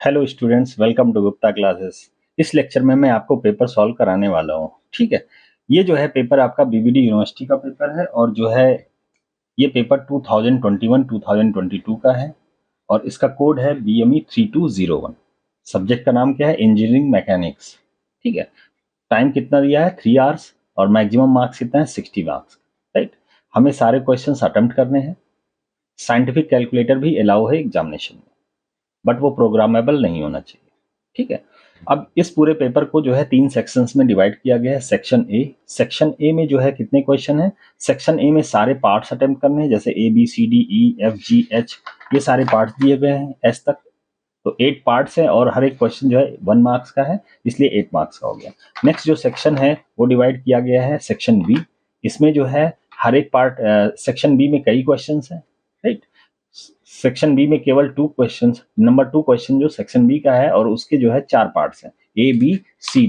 Hello students, welcome to Gupta classes. इस lecture में मैं आपको पेपर सॉल्व कराने वाला हूँ। ठीक है, ये जो है पेपर आपका बीबीडी यूनिवर्सिटी का पेपर है और जो है ये पेपर 2021-2022 का है और इसका कोड है BME 3201। सब्जेक्ट का नाम क्या है? Engineering mechanics. ठीक है, टाइम कितना दिया है? 3 आवर्स और मैक्सिमम मार्क्स कितना है? 60 मार्क्स। राइट, हमें सारे क्वेश्चन अटेम्प्ट करने हैं। साइंटिफिक कैलकुलेटर भी अलाउ है एग्जामिनेशन में, बट वो प्रोग्रामेबल नहीं होना चाहिए। ठीक है, अब इस पूरे पेपर को जो है 3 सेक्शंस में डिवाइड किया गया है। सेक्शन ए में जो है कितने क्वेश्चन है? सेक्शन ए में सारे पार्ट्स अटेम्प्ट करने हैं, जैसे ABCDEFGH, ये सारे पार्ट्स दिए गए हैं एस तक। तो 8 पार्ट्स हैं और हर एक क्वेश्चन जो है 1 मार्क्स का है, इसलिए 8 मार्क्स का हो गया। नेक्स्ट जो सेक्शन है वो डिवाइड किया गया है सेक्शन बी। इसमें जो है हर एक पार्ट, सेक्शन बी में कई क्वेश्चन हैं। राइट, सेक्शन बी में केवल 2 क्वेश्चन, नंबर 2 क्वेश्चन जो सेक्शन बी का है और उसके जो है 4 पार्ट्स हैं, ए बी सी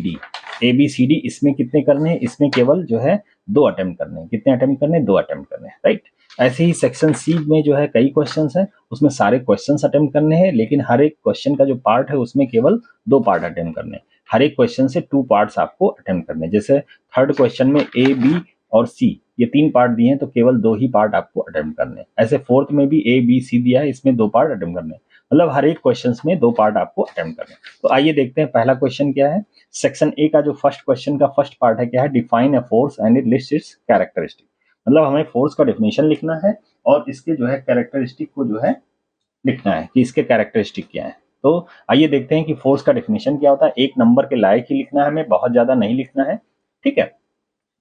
डी। इसमें कितने करने हैं? इसमें केवल जो है 2 अटेम्प्ट करने हैं। कितने अटेम्प्ट करने हैं? 2 अटेम्प्ट करने हैं। राइट, ऐसे ही सेक्शन सी में जो है कई क्वेश्चंस हैं, उसमें सारे क्वेश्चंस अटेम्प्ट करने हैं, लेकिन हर एक क्वेश्चन का जो पार्ट है उसमें केवल 2 पार्ट अटेम्प्ट करने हैं। हर एक क्वेश्चन से 2 पार्ट्स आपको अटेम्प्ट करने हैं। जैसे थर्ड क्वेश्चन में ए, बी और सी, ये 3 पार्ट दिए हैं तो केवल 2 ही पार्ट आपको अटेम्प्ट करने हैं। ऐसे फोर्थ में भी A B C दिया है, इसमें 2 पार्ट अटेम्प्ट करने हैं। मतलब हर एक क्वेश्चन में 2 पार्ट आपको अटेम्प्ट करने हैं। तो आइए देखते हैं पहला क्वेश्चन क्या है। सेक्शन ए का जो फर्स्ट क्वेश्चन का फर्स्ट पार्ट है क्या है? Define a force and it list it's characteristic. मतलब हमें फोर्स का डेफिनेशन लिखना है और इसके जो है कैरेक्टरिस्टिक को जो है लिखना है कि इसके कैरेक्टरिस्टिक क्या है। तो आइए देखते हैं कि फोर्स का डेफिनेशन क्या होता है। एक नंबर के लायक ही लिखना है, हमें बहुत ज्यादा नहीं लिखना है। ठीक है,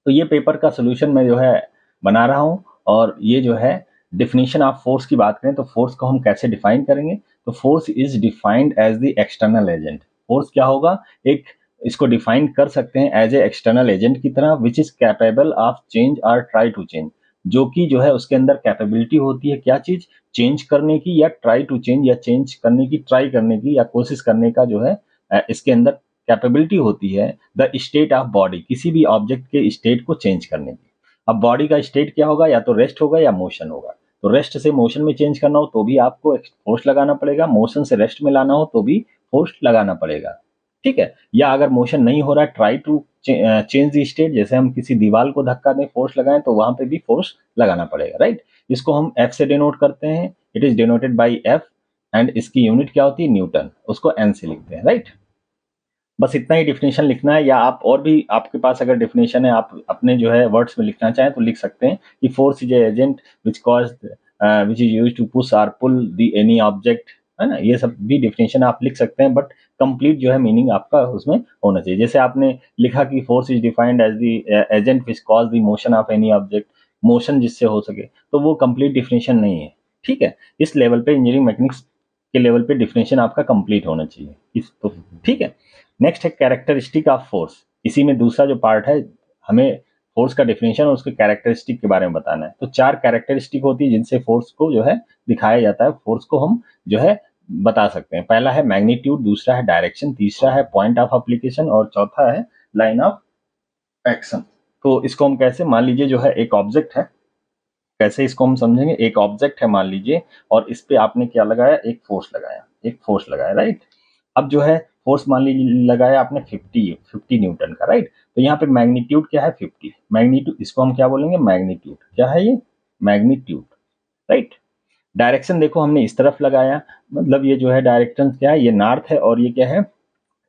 तो ये पेपर का सोल्यूशन मैं जो है बना रहा हूँ और ये जो है डिफिनेशन ऑफ फोर्स की बात करें तो फोर्स को हम कैसे डिफाइन करेंगे? तो force is defined as the external agent. Force क्या होगा? एक, इसको डिफाइन कर सकते हैं एज ए एक्सटर्नल एजेंट की तरह, which is capable of change और ट्राई टू चेंज। जो कि जो है उसके अंदर कैपेबिलिटी होती है क्या चीज? चेंज करने की, या ट्राई टू चेंज, या चेंज करने की, ट्राई करने की, या कोशिश करने का जो है इसके अंदर कैपेबिलिटी होती है। द स्टेट ऑफ बॉडी, किसी भी ऑब्जेक्ट के स्टेट को चेंज करने की। अब बॉडी का स्टेट क्या होगा? या तो रेस्ट होगा या मोशन होगा। तो रेस्ट से मोशन में चेंज करना हो तो भी आपको फोर्स लगाना पड़ेगा, मोशन से रेस्ट में लाना हो तो भी फोर्स लगाना पड़ेगा। ठीक है, या अगर मोशन नहीं हो रहा है, try to change the state, जैसे हम किसी दीवार को धक्का दें, फोर्स लगाएं, तो वहां पे भी फोर्स लगाना पड़ेगा। राइट, इसको हम एफ से डिनोट करते हैं, it is denoted by F, and इसकी यूनिट क्या होती है? न्यूटन, उसको एन से लिखते हैं। राइट, बस इतना ही डिफिनेशन लिखना है, या आप और भी आपके पास अगर डिफिनेशन है आप अपने जो है वर्ड्स में लिखना चाहें तो लिख सकते हैं कि force is agent which cause which is use to push और पुल द एनी ऑब्जेक्ट, है ना। ये सब भी डिफिनेशन आप लिख सकते हैं, बट कंप्लीट जो है मीनिंग आपका उसमें होना चाहिए। जैसे आपने लिखा कि force is defined as the agent which cause the motion of any object, motion जिससे हो सके, तो वो कंप्लीट डिफिनेशन नहीं है। ठीक है, इस लेवल पे, इंजीनियरिंग मैकेनिक्स के लेवल पे डिफिनेशन आपका कंप्लीट होना चाहिए इस तो। ठीक है, नेक्स्ट है कैरेक्टरिस्टिक ऑफ फोर्स। इसी में दूसरा जो पार्ट है, हमें फोर्स का डेफिनेशन और उसके कैरेक्टरिस्टिक के बारे में बताना है। तो 4 कैरेक्टरिस्टिक होती है जिनसे फोर्स को जो है दिखाया जाता है, फोर्स को हम जो है बता सकते हैं। पहला है मैग्नीट्यूड, दूसरा है डायरेक्शन, तीसरा है पॉइंट ऑफ एप्लीकेशन और चौथा है लाइन ऑफ एक्शन। तो इसको हम कैसे, मान लीजिए जो है एक ऑब्जेक्ट है, कैसे इसको हम समझेंगे? एक ऑब्जेक्ट है मान लीजिए, और इस पे आपने क्या लगाया? एक फोर्स लगाया, एक फोर्स लगाया। राइट, अब जो है फोर्स मान लीजिए लगाया आपने 50 न्यूटन का। राइट, तो यहाँ पे मैग्नीट्यूड क्या है? 50 मैग्नीट्यूड, इसको हम क्या बोलेंगे? मैग्नीट्यूड। क्या है ये? मैग्नीट्यूड। राइट, डायरेक्शन देखो हमने इस तरफ लगाया, मतलब ये जो है डायरेक्शन क्या है? ये नॉर्थ है और ये क्या है?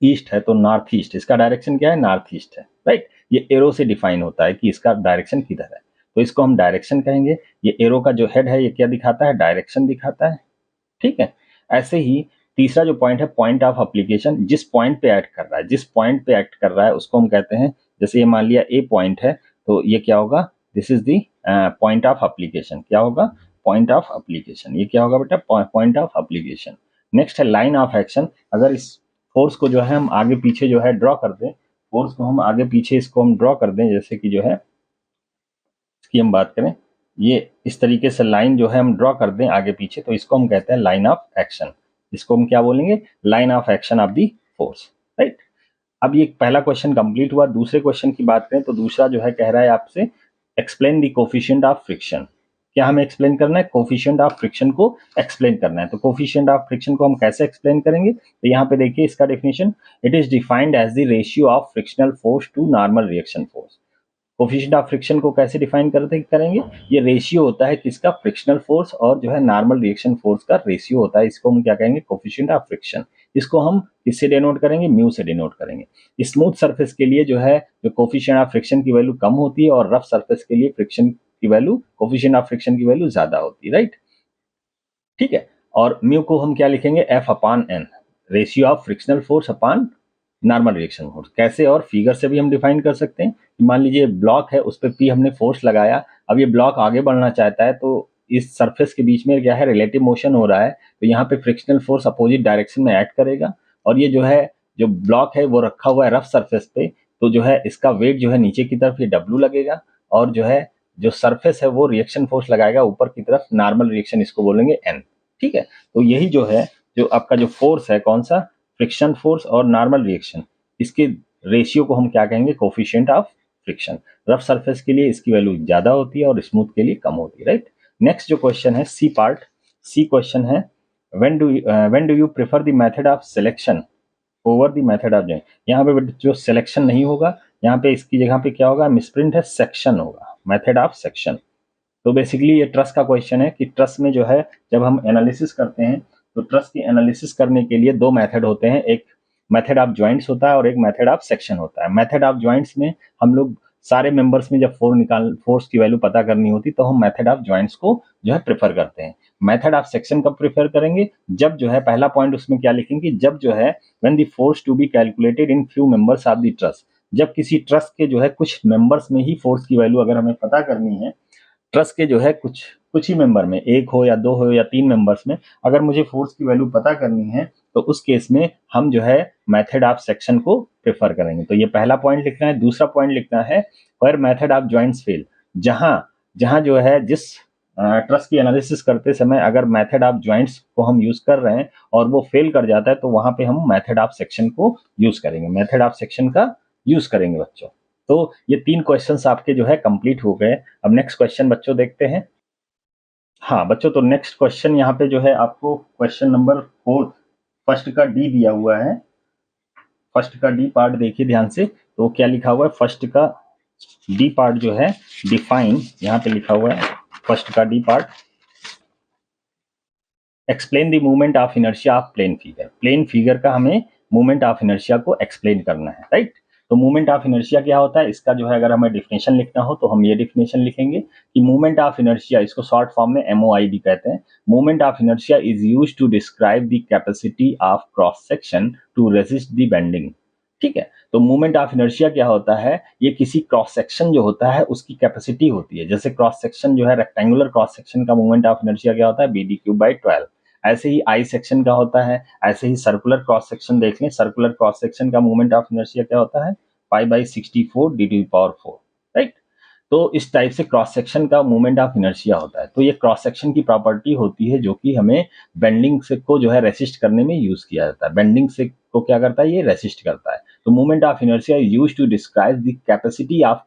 ईस्ट है, तो नॉर्थ ईस्ट, इसका डायरेक्शन क्या है? नॉर्थ ईस्ट है। राइट, ये एरो से डिफाइन होता है कि इसका डायरेक्शन किधर है, तो इसको हम डायरेक्शन कहेंगे। ये एरो का जो हेड है ये क्या दिखाता है? डायरेक्शन दिखाता है। ठीक है, ऐसे ही तीसरा जो पॉइंट है, पॉइंट ऑफ एप्लीकेशन, जिस पॉइंट पे एक्ट कर रहा है, जिस पॉइंट पे एक्ट कर रहा है उसको हम कहते हैं, जैसे ये मान लिया ए पॉइंट है, तो ये क्या होगा? This is the point of application. क्या होगा? Point of application. ये क्या होगा बेटा? Point of application. नेक्स्ट है लाइन ऑफ एक्शन। अगर इस फोर्स को जो है हम आगे पीछे जो है ड्रॉ कर दें, फोर्स को हम आगे पीछे इसको हम ड्रॉ कर दें, जैसे कि जो है इसकी हम बात करें, ये इस तरीके से लाइन जो है हम ड्रॉ कर दें आगे पीछे, तो इसको हम कहते हैं लाइन ऑफ एक्शन। इसको हम क्या बोलेंगे? Line of action of the force. Right, अब ये पहला क्वेश्चन कंप्लीट हुआ। दूसरे क्वेश्चन की बात करें तो दूसरा जो है कह रहा है आपसे explain the coefficient of friction. क्या हमें एक्सप्लेन करना है? कोफिशिएंट ऑफ फ्रिक्शन को एक्सप्लेन करना है। तो कोफिशिएंट ऑफ फ्रिक्शन को हम कैसे एक्सप्लेन करेंगे? तो यहाँ पे देखिए इसका definition, it is defined as the ratio of frictional force to normal reaction force. Coefficient of friction को कैसे डिफाइन करेंगे? ये रेशियो होता है किसका? फ्रिक्शनल फोर्स और जो है नॉर्मल रिएक्शन फोर्स का रेशियो होता है, इसको हम क्या कहेंगे? Coefficient of friction. इसको हम किससे डिनोट करेंगे? म्यू से डिनोट करेंगे। स्मूथ सरफेस के लिए जो है जो कोफिशिएंट ऑफ फ्रिक्शन की वैल्यू कम होती है और रफ सरफेस के लिए फ्रिक्शन की वैल्यू, कोफिशिएंट ऑफ फ्रिक्शन की वैल्यू ज्यादा होती है, राइट? ठीक है। और म्यू को हम क्या लिखेंगे? F upon N, ratio of frictional force upon normal reaction force. कैसे? और फिगर से भी हम डिफाइन कर सकते हैं। मान लीजिए ब्लॉक है, उस पर पी हमने फोर्स लगाया, अब ये ब्लॉक आगे बढ़ना चाहता है, तो इस सरफेस के बीच में क्या है? रिलेटिव मोशन हो रहा है, तो यहाँ पे फ्रिक्शनल फोर्स अपोजिट डायरेक्शन में ऐड करेगा, और ये जो है जो ब्लॉक है वो रखा हुआ है रफ सरफेस पे, तो जो है इसका वेट जो है नीचे की तरफ ये डब्ल्यू लगेगा, और जो है जो सरफेस है वो रिएक्शन फोर्स लगाएगा ऊपर की तरफ, नॉर्मल रिएक्शन इसको बोलेंगे एन। ठीक है। तो यही जो है जो आपका जो फोर्स है, कौन सा? फ्रिक्शन फोर्स और नॉर्मल रिएक्शन, इसके रेशियो को हम क्या कहेंगे? Coefficient of friction. Rough surface के लिए इसकी वैल्यू ज्यादा होती है और स्मूथ के लिए कम होती है, राइट? नेक्स्ट जो क्वेश्चन है सी पार्ट, सी क्वेश्चन है, when do you prefer the method of selection over the method of joint. यहाँ पे जो सिलेक्शन नहीं होगा, यहाँ पे इसकी जगह पे क्या होगा? मिसप्रिंट है, सेक्शन होगा, मेथड ऑफ सेक्शन। तो बेसिकली ये ट्रस्ट का क्वेश्चन है कि ट्रस्ट में जो है जब हम एनालिसिस करते हैं, तो ट्रस्ट की एनालिसिस करने के लिए दो मेथड होते हैं, एक मेथड ऑफ जॉइंट्स होता है और एक मेथड ऑफ सेक्शन होता है। मेथड ऑफ जॉइंट्स में हम लोग सारे मेंबर्स में जब फोर्स की वैल्यू पता करनी होती तो हम मेथड ऑफ जॉइंट्स को जो है प्रेफर करते हैं। मेथड ऑफ सेक्शन कब प्रेफर करेंगे? जब जो है पहला पॉइंट उसमें क्या लिखेंगे? जब जो है when the force to be calculated in few members of the truss, जब किसी ट्रस्ट के जो है कुछ मेंबर्स में ही फोर्स की वैल्यू अगर हमें पता करनी है, ट्रस्ट के जो है कुछ कुछ ही मेंबर में, एक हो या दो हो या तीन मेंबर्स में, अगर मुझे फोर्स की वैल्यू पता करनी है तो उस केस में हम जो है मेथड ऑफ सेक्शन को प्रेफर करेंगे। तो ये पहला पॉइंट लिखना है। दूसरा पॉइंट लिखना है where method of joints fail, जहां जहां जो है जिस ट्रस्ट की एनालिसिस करते समय अगर मेथड ऑफ जॉइंट्स को हम यूज कर रहे हैं और वो फेल कर जाता है, तो वहां पे हम मेथड ऑफ सेक्शन को यूज करेंगे, मेथड ऑफ सेक्शन का यूज करेंगे बच्चों। तो ये तीन क्वेश्चंस आपके जो है कंप्लीट हो गए। अब नेक्स्ट क्वेश्चन बच्चों देखते हैं। हाँ बच्चों, तो नेक्स्ट क्वेश्चन यहाँ पे जो है आपको क्वेश्चन नंबर 4 फर्स्ट का डी दिया हुआ है। फर्स्ट का डी पार्ट देखिए ध्यान से, तो क्या लिखा हुआ है? फर्स्ट का डी पार्ट जो है डिफाइन, यहाँ पे लिखा हुआ है फर्स्ट का D part, explain the movement of inertia of plane figure. Plane figure का हमें मूवमेंट ऑफ इनर्शिया को एक्सप्लेन करना है, राइट? तो मूवमेंट ऑफ इनर्शिया क्या होता है? इसका जो है अगर हमें डिफिनेशन लिखना हो तो हम ये डिफिनेशन लिखेंगे कि मूवमेंट ऑफ इनर्शिया, इसको शॉर्ट फॉर्म में MOI भी कहते हैं, movement of inertia is used to describe the capacity of cross section to resist the bending. ठीक है। तो मूवमेंट ऑफ इनर्शिया क्या होता है? ये किसी क्रॉस सेक्शन जो होता है उसकी कैपेसिटी होती है। जैसे क्रॉस सेक्शन जो है रेक्टेंगुलर क्रॉस सेक्शन का मूवमेंट ऑफ इनर्शिया क्या होता है? BD³/12। ऐसे ही आई सेक्शन का होता है, ऐसे ही सर्कुलर क्रॉस सेक्शन देख लें, सर्कुलर क्रॉस सेक्शन का मूवमेंट ऑफ इनर्शिया क्या होता है? π/64 d⁴, राइट? तो इस टाइप से क्रॉस सेक्शन का मूवमेंट ऑफ इनर्शिया होता है। तो ये क्रॉस सेक्शन की प्रॉपर्टी होती है जो कि हमें बेंडिंग से को जो है रेसिस्ट करने में यूज किया जाता है। बेंडिंग से को क्या करता है? ये रेसिस्ट करता है। तो movement of inertia is used to describe the capacity of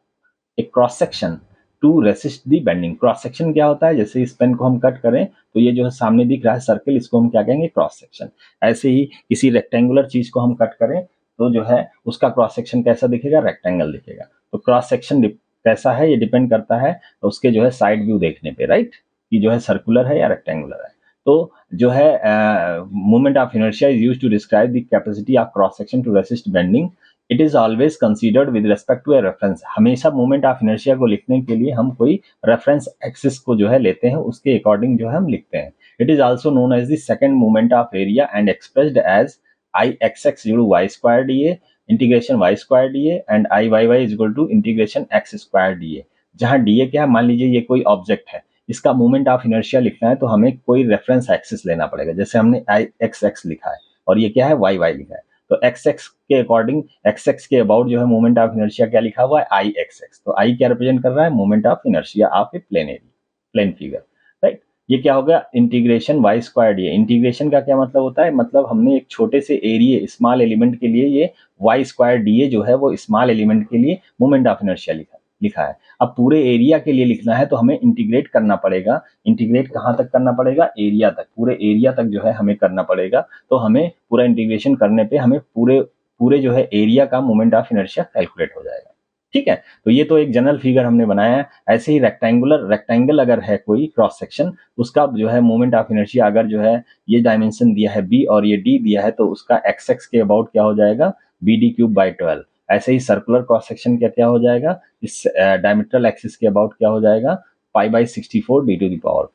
a cross section to resist the bending. Cross section क्या होता है? जैसे इस पेन को हम कट करें तो ये जो है सामने दिख रहा है सर्कल, इसको हम क्या कहेंगे? Cross section. ऐसे ही किसी रेक्टेंगुलर चीज को हम कट करें तो जो है उसका क्रॉस सेक्शन कैसा दिखेगा? रेक्टेंगल दिखेगा। तो क्रॉस सेक्शन कैसा है ये डिपेंड करता है उसके जो है साइड व्यू देखने पे, राइट? कि जो है सर्कुलर है या रेक्टेंगुलर है। तो जो है movement of inertia is used to describe the capacity of cross section to resist bending. It is always considered with respect to a reference. हमेशा मूवमेंट ऑफ इनर्शिया को लिखने के लिए हम कोई रेफरेंस एक्सिस को जो है लेते हैं, उसके अकॉर्डिंग जो है हम लिखते हैं। It is also known as the second movement of area and expressed as IXX = y² integration y² and IYY = integration x². जहां dA क्या है? मान लीजिए ये कोई ऑब्जेक्ट है, इसका मूवमेंट ऑफ इनर्शिया लिखना है तो हमें कोई रेफरेंस एक्सिस लेना पड़ेगा। जैसे हमने IXX लिखा है और ये क्या है? YY लिखा है, तो XX के अकॉर्डिंग, XX के अबाउट जो है मूवमेंट ऑफ इनर्शिया क्या लिखा हुआ है? IXX। तो I क्या रिप्रेजेंट कर रहा है? Movement of inertia of a plane area, plane figure, right? ये क्या हो गया? Integration y². इंटीग्रेशन का क्या मतलब होता है? मतलब हमने एक छोटे से एरिया, स्मॉल एलिमेंट के लिए ये y² dA जो है वो स्मॉल एलिमेंट के लिए मूवमेंट ऑफ इनर्शिया लिखा। लिखा है। अब पूरे एरिया के लिए लिखना है तो हमें इंटीग्रेट करना पड़ेगा। इंटीग्रेट कहाँ तक करना पड़ेगा? एरिया तक, पूरे एरिया तक जो है हमें करना पड़ेगा। तो हमें पूरा इंटीग्रेशन करने पे हमें पूरे पूरे जो है एरिया का मोमेंट ऑफ इनर्शिया कैलकुलेट हो जाएगा। ठीक है, तो ये तो एक जनरल फिगर हमने बनाया है। ऐसे ही रेक्टेंगल अगर है कोई क्रॉस सेक्शन, उसका जो है मोमेंट ऑफ इनर्शिया अगर जो है ये डायमेंशन दिया है b और ये d दिया है तो उसका xx के अबाउट क्या हो जाएगा? bd³/12। ऐसे ही सर्कुलर क्रॉस सेक्शन का क्या हो जाएगा? इस डायमीट्रल एक्सिस के अबाउट क्या हो जाएगा? π/64 d⁴।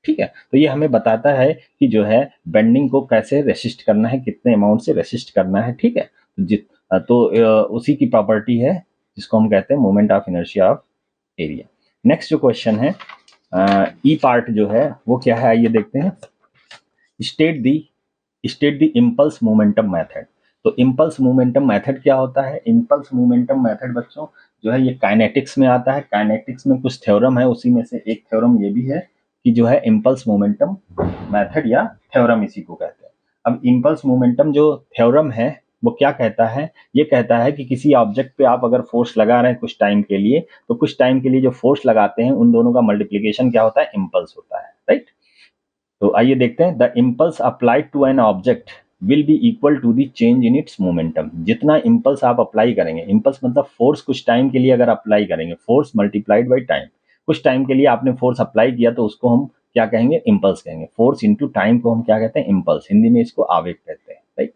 ठीक है, तो ये हमें बताता है कि जो है बेंडिंग को कैसे रेसिस्ट करना है, कितने अमाउंट से रेसिस्ट करना है। ठीक है, तो उसी की प्रॉपर्टी है जिसको हम कहते हैं moment of inertia of area. Next जो क्वेश्चन है ई पार्ट जो है वो क्या है, आइए देखते हैं। State the impulse momentum method. तो इम्पल्स मोमेंटम मेथड क्या होता है? इम्पल्स मोमेंटम मेथड बच्चों जो है ये काइनेटिक्स में आता है। काइनेटिक्स में कुछ थ्योरम है, उसी में से एक थ्योरम ये भी है कि जो है इम्पल्स मोमेंटम मेथड या थ्योरम इसी को कहते हैं। अब इम्पल्स मोमेंटम जो थ्योरम है वो क्या कहता है? ये कहता है कि किसी ऑब्जेक्ट पे आप अगर फोर्स लगा रहे हैं कुछ टाइम के लिए, तो कुछ टाइम के लिए जो फोर्स लगाते हैं उन दोनों का मल्टीप्लीकेशन क्या होता है? इम्पल्स होता है, राइट। तो आइए देखते हैं। The impulse applied to an object will be equal to the change in its momentum. जितना इम्पल्स आप अप्लाई करेंगे, इम्पल्स मतलब फोर्स कुछ टाइम के लिए अगर अप्लाई करेंगे, फोर्स मल्टीप्लाइड बाई टाइम। कुछ टाइम के लिए आपने फोर्स अप्लाई किया तो उसको हम क्या कहेंगे? इम्पल्स कहेंगे। फोर्स इंटू टाइम को हम क्या कहते हैं? इम्पल्स। हिंदी में इसको आवेग कहते हैं, right.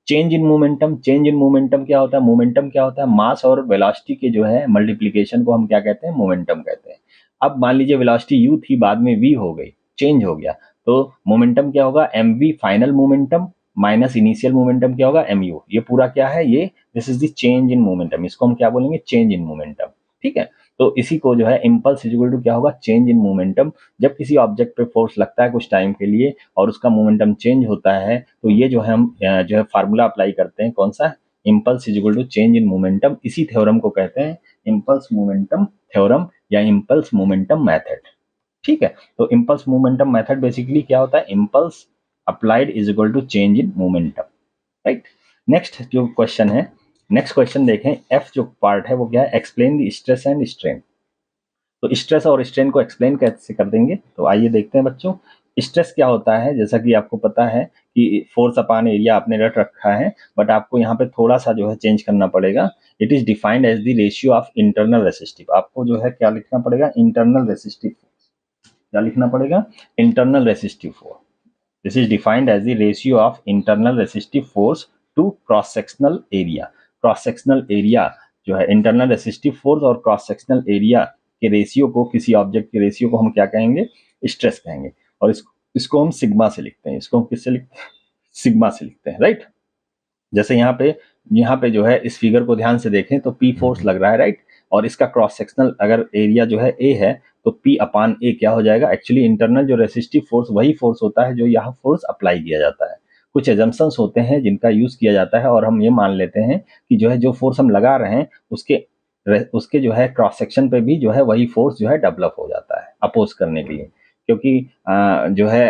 Change in momentum, change in momentum क्या होता है? मोमेंटम क्या होता है? मास और वेलोसिटी के जो है मल्टीप्लीकेशन को हम क्या कहते हैं? मोमेंटम कहते हैं। अब मान लीजिए वेलोसिटी यू थी, बाद में वी हो गई, चेंज हो गया, तो मोमेंटम क्या होगा? mv final momentum minus initial momentum क्या होगा? mu। ये पूरा क्या है? ये this is the change in momentum. इसको हम क्या बोलेंगे? Change in momentum. ठीक है, तो इसी को जो है इम्पल्स इक्वल टू क्या होगा? Change in momentum. जब किसी ऑब्जेक्ट पे फोर्स लगता है कुछ टाइम के लिए और उसका मोमेंटम चेंज होता है, तो ये जो है हम जो है फार्मूला अप्लाई करते हैं, कौन सा? Impulse equal to change in momentum. इसी थ्योरम को कहते हैं इम्पल्स मोमेंटम थ्योरम या इम्पल्स मोमेंटम मैथड। ठीक है, तो इम्पल्स मोमेंटम मेथड बेसिकली क्या होता है? Impulse applied is equal to change in momentum, right. Next जो क्वेश्चन है, नेक्स्ट क्वेश्चन देखें। एफ जो पार्ट है वो क्या है? Explain the stress and strain. तो स्ट्रेस और स्ट्रेन को एक्सप्लेन कैसे कर देंगे? तो आइए देखते हैं बच्चों। स्ट्रेस क्या होता है? जैसा कि आपको पता है कि फोर्स अपान एरिया आपने रट रखा है, बट आपको यहाँ पे थोड़ा सा जो है चेंज करना पड़ेगा। It is defined as the ratio of internal resistive. आपको जो है क्या लिखना पड़ेगा? Internal resistive. क्या लिखना पड़ेगा? Internal resistive force. This is defined as the ratio of internal resistive force to cross sectional area. Cross sectional area जो है इंटरनल रेसिस्टिव फोर्स और क्रॉस सेक्शनल एरिया के रेशियो को, किसी ऑब्जेक्ट के रेशियो को हम क्या कहेंगे? स्ट्रेस कहेंगे। और इसको हम सिग्मा से लिखते हैं। इसको हम किससे लिखते हैं? सिग्मा से लिखते हैं, राइट। जैसे यहाँ पे जो है इस फिगर को ध्यान से देखें तो P फोर्स लग रहा है, राइट। और इसका क्रॉस सेक्शनल अगर एरिया जो है A है तो P अपान A क्या हो जाएगा? एक्चुअली इंटरनल जो रेसिस्टिव फोर्स वही फोर्स होता है जो यहाँ फोर्स अप्लाई किया जाता है। कुछ एजम्पशंस होते हैं जिनका यूज किया जाता है और हम ये मान लेते हैं कि जो है जो फोर्स हम लगा रहे हैं उसके जो है क्रॉस सेक्शन पे भी जो है वही फोर्स जो है डेवलप हो जाता है अपोज करने के लिए। क्योंकि जो है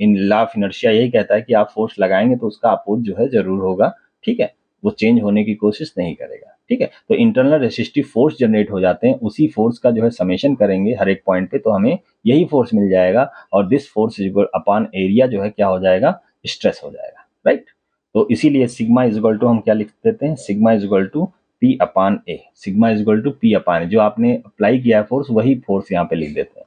इन लॉ ऑफ इनर्शिया यही कहता है कि आप फोर्स लगाएंगे तो उसका अपोज जो है जरूर होगा। ठीक है, वो चेंज होने की कोशिश नहीं करेगा। ठीक है, तो इंटरनल रेसिस्टिव फोर्स जनरेट हो जाते हैं, उसी फोर्स का जो है समेशन करेंगे हर एक पॉइंट पे तो हमें यही फोर्स मिल जाएगा। और this force equal upon area जो है क्या हो जाएगा? स्ट्रेस हो जाएगा, राइट। तो इसीलिए सिग्मा इज इक्वल टू हम क्या लिख देते हैं? Sigma is equal to P upon A. Sigma is equal to P upon A. जो आपने अप्लाई किया है फोर्स वही फोर्स यहाँ पे लिख देते हैं।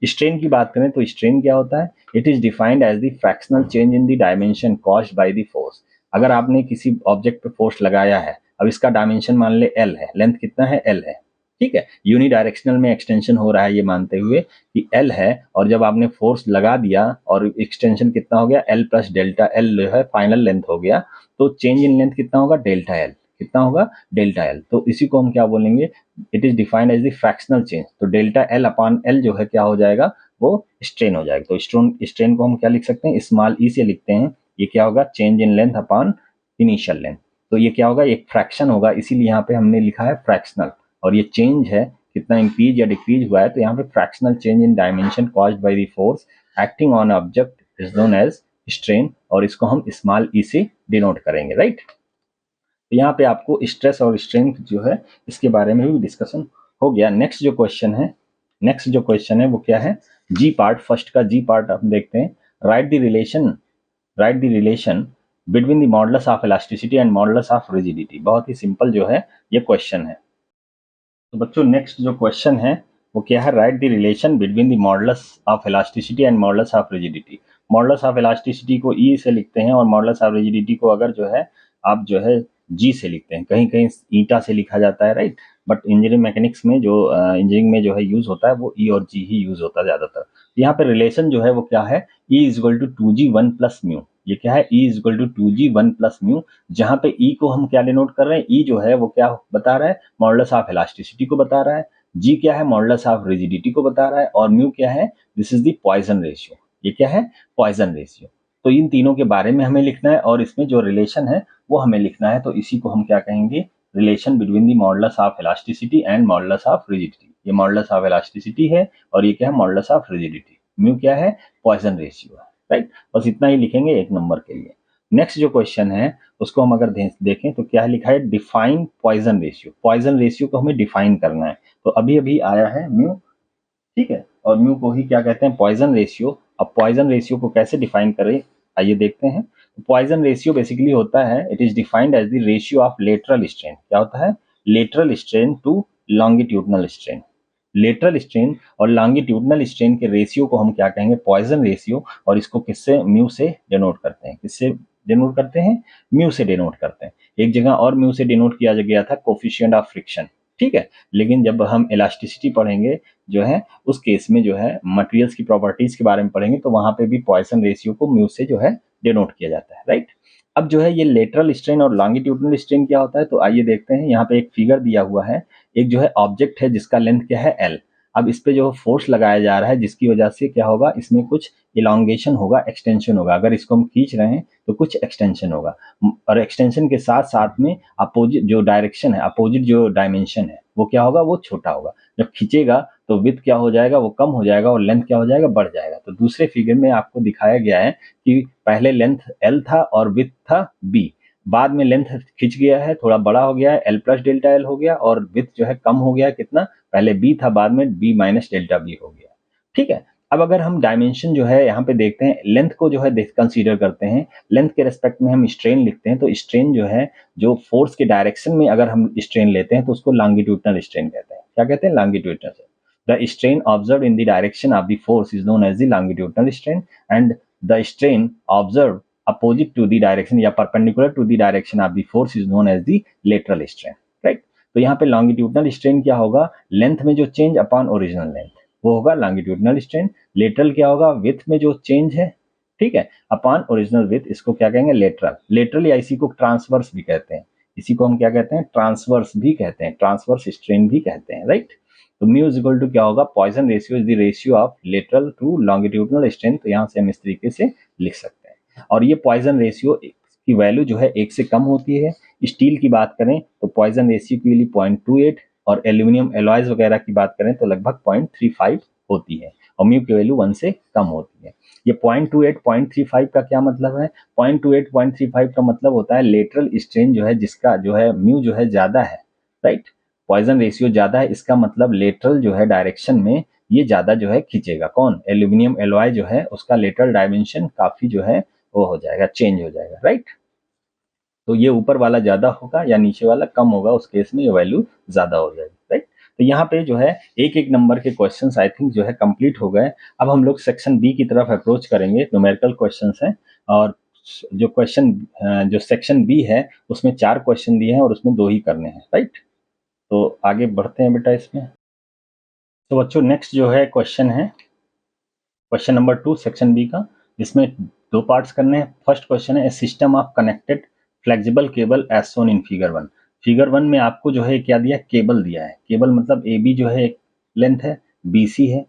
स्ट्रेन की बात करें तो स्ट्रेन क्या होता है? It is defined as the fractional change in the dimension caused by the force. अगर आपने किसी ऑब्जेक्ट पे फोर्स लगाया है, अब इसका डायमेंशन मान ले L है, लेंथ कितना है? L है। ठीक है, यूनिडायरेक्शनल में एक्सटेंशन हो रहा है ये मानते हुए कि L है, और जब आपने फोर्स लगा दिया और एक्सटेंशन कितना हो गया? L प्लस डेल्टा L जो है फाइनल लेंथ हो गया, तो चेंज इन लेंथ कितना होगा? Delta L। कितना होगा? Delta L। तो इसी को हम क्या बोलेंगे? It is defined as the fractional change. तो डेल्टा L अपान L जो है क्या हो जाएगा? वो स्ट्रेन हो जाएगा। तो स्ट्रेन को हम क्या लिख सकते हैं? स्मॉल ई से लिखते हैं। ये क्या होगा? Change in length upon initial length. तो ये क्या होगा? एक फ्रैक्शन होगा, इसीलिए यहाँ पे हमने लिखा है फ्रैक्शनल। और ये चेंज है कितना इंक्रीज या डिक्रीज हुआ है, तो यहाँ पे fractional change in dimension caused by the force acting on object is known as strain, और इसको हम स्मॉल ई से डिनोट करेंगे, राइट। तो यहाँ पे आपको स्ट्रेस और स्ट्रेन जो है इसके बारे में भी डिस्कशन हो गया। नेक्स्ट जो क्वेश्चन है वो क्या है, जी पार्ट, फर्स्ट का जी पार्ट हम देखते हैं। Right the relation between the modulus of elasticity and modulus of rigidity. बहुत ही सिंपल जो है ये क्वेश्चन है। तो बच्चों नेक्स्ट जो क्वेश्चन है वो क्या है, right the relation between the modulus of elasticity and modulus of rigidity. Modulus of elasticity को ई से लिखते हैं और मॉडुलस ऑफ रिजिडिटी को अगर जो है आप जो है जी से लिखते हैं, कहीं कहीं ईटा से लिखा जाता है, राइट। बट इंजीनियरिंग मैकेनिक्स में जो इंजीनियरिंग में जो है यूज होता है वो ई और जी ही यूज होता है ज्यादातर। यहाँ पे रिलेशन जो है वो क्या है, E is equal to 2g 1 plus mu. ये क्या है, E is equal to 2g 1 plus mu. जहाँ पे ई को हम क्या डिनोट कर रहे हैं, ई जो है वो क्या बता रहा है, मॉडुलस ऑफ इलास्टिसिटी को बता रहा है। जी क्या है, मॉडुलस ऑफ रिजिडिटी को बता रहा है। और म्यू क्या है, this is the Poisson ratio. ये क्या है, पॉइसन रेशियो। तो इन तीनों के बारे में हमें लिखना है और इसमें जो रिलेशन है वो हमें लिखना है। तो इसी को हम क्या कहेंगे, relation between the modulus of elasticity and modulus of rigidity. ये मॉडुलस ऑफ इलास्टिसिटी है और ये क्या है, मॉडुलस ऑफ रिजिडिटी। म्यू क्या है, पॉइसन रेशियो है, राइट। बस इतना ही लिखेंगे एक नंबर के लिए। नेक्स्ट जो क्वेश्चन है उसको हम अगर देखें तो क्या लिखा है, define Poisson ratio. Poisson ratio को हमें डिफाइन करना है। तो अभी अभी आया है म्यू, ठीक है, और म्यू को ही क्या कहते हैं, पॉइसन रेशियो। अब पॉइसन रेशियो को कैसे डिफाइन करें, आइए देखते हैं। पॉइसन रेशियो बेसिकली होता है, it is defined as the ratio of lateral strain. क्या होता है, lateral strain to longitudinal strain. Lateral strain और लॉन्गिट्यूडनल स्ट्रेन के रेशियो को हम क्या कहेंगे, पॉइसन रेशियो। और इसको किससे, म्यू से डिनोट करते हैं। किससे डिनोट करते हैं, म्यू से डिनोट करते हैं। एक जगह और म्यू से डिनोट किया गया था कोफिशिएंट ऑफ फ्रिक्शन, ठीक है। लेकिन जब हम इलास्टिसिटी पढ़ेंगे जो है उस केस में जो है मटेरियल्स की प्रॉपर्टीज के बारे में पढ़ेंगे तो वहां पे भी पॉइसन रेशियो को म्यू से जो है डिनोट किया जाता है, राइट। अब जो है ये लेटरल स्ट्रेन और लॉन्गिट्यूडनल स्ट्रेन क्या होता है, तो आइए देखते हैं। यहाँ पे एक फिगर दिया हुआ है, एक जो है ऑब्जेक्ट है जिसका लेंथ क्या है एल। अब इस पे जो फोर्स लगाया जा रहा है जिसकी वजह से क्या होगा, इसमें कुछ इलांगेशन होगा, एक्सटेंशन होगा। अगर इसको हम खींच रहे हैं तो कुछ एक्सटेंशन होगा और एक्सटेंशन के साथ साथ में अपोजिट जो डायरेक्शन है, अपोजिट जो डायमेंशन है वो क्या होगा, वो छोटा होगा। जब खींचेगा तो विड्थ क्या हो जाएगा, वो कम हो जाएगा और लेंथ क्या हो जाएगा, बढ़ जाएगा। तो दूसरे फिगर में आपको दिखाया गया है कि पहले लेंथ एल था और विड्थ था बी, बाद में लेंथ खिंच गया है, थोड़ा बड़ा हो गया है, एल प्लस डेल्टा एल हो गया और विड्थ जो है कम हो गया है। कितना, पहले बी था बाद में बी माइनस डेल्टा बी हो गया, ठीक है। अब अगर हम डायमेंशन जो है यहाँ पे देखते हैं, लेंथ को जो है कंसीडर करते हैं, लेंथ के रेस्पेक्ट में हम स्ट्रेन लिखते हैं। तो स्ट्रेन जो है, जो फोर्स के डायरेक्शन में अगर हम स्ट्रेन लेते हैं तो उसको लॉन्गिट्यूडनल स्ट्रेन कहते हैं। क्या कहते हैं, longitudinal. The strain observe in the direction of the force is known as the longitudinal strain and the strain observe opposite to the direction या perpendicular to the direction of the force is known as the lateral strain, right. तो यहाँ पे longitudinal strain क्या होगा, length में जो change upon original length वो होगा लॉन्गिट्यूडनल स्ट्रेन। लेटरल क्या होगा, विड्थ में जो चेंज है, ठीक है, अपॉन ओरिजिनल विड्थ, इसको क्या कहेंगे, लेटरल। लेटरल या इसी को ट्रांसवर्स भी कहते हैं, इसी को हम क्या कहते हैं, ट्रांसवर्स भी कहते हैं, ट्रांसवर्स स्ट्रेन भी कहते हैं, राइट। तो म्यू इज इक्वल टू क्या होगा, Poisson ratio is the ratio of lateral to longitudinal strain. तो यहाँ से हम इस तरीके से लिख सकते हैं। और ये पॉइसन रेशियो की वैल्यू जो है 1 से कम होती है। स्टील की बात करें तो पॉइसन रेशियो की वैल्यू 0.28 और एल्यूमिनियम एलॉयज वगैरह की बात करें तो लगभग 0.35 होती है और म्यू की वैल्यू 1 से कम होती है। ये 0.28 0.35 का क्या मतलब है, 0.28 0.35 का मतलब होता है लेटरल स्ट्रेन जो है जिसका जो है म्यू जो है ज्यादा है, राइट। पॉइसन रेशियो ज्यादा है, इसका मतलब लेटरल जो है डायरेक्शन में ये ज्यादा जो है खींचेगा। कौन, एल्यूमिनियम एलॉय जो है उसका लेटरल डायमेंशन काफी जो है वो हो जाएगा, चेंज हो जाएगा, राइट। तो ये ऊपर वाला ज्यादा होगा या नीचे वाला कम होगा, उस केस में ये वैल्यू ज्यादा हो जाएगी, राइट। तो यहाँ पे जो है एक एक नंबर के क्वेश्चंस आई थिंक जो है कंप्लीट हो गए। अब हम लोग सेक्शन बी की तरफ अप्रोच करेंगे। न्यूमेरिकल क्वेश्चंस हैं और जो सेक्शन बी है उसमें 4 क्वेश्चन दिए हैं और उसमें 2 ही करने हैं, राइट। तो आगे बढ़ते हैं बेटा इसमें। तो बच्चों नेक्स्ट जो है क्वेश्चन है क्वेश्चन नंबर 2 सेक्शन बी का, जिसमें 2 पार्ट्स करने हैं। फर्स्ट क्वेश्चन है, system of connected flexible cable as shown in figure 1। Figure 1 में आपको जो है क्या दिया, केबल दिया है। केबल मतलब ए बी जो है एक लेंथ है, बी सी है,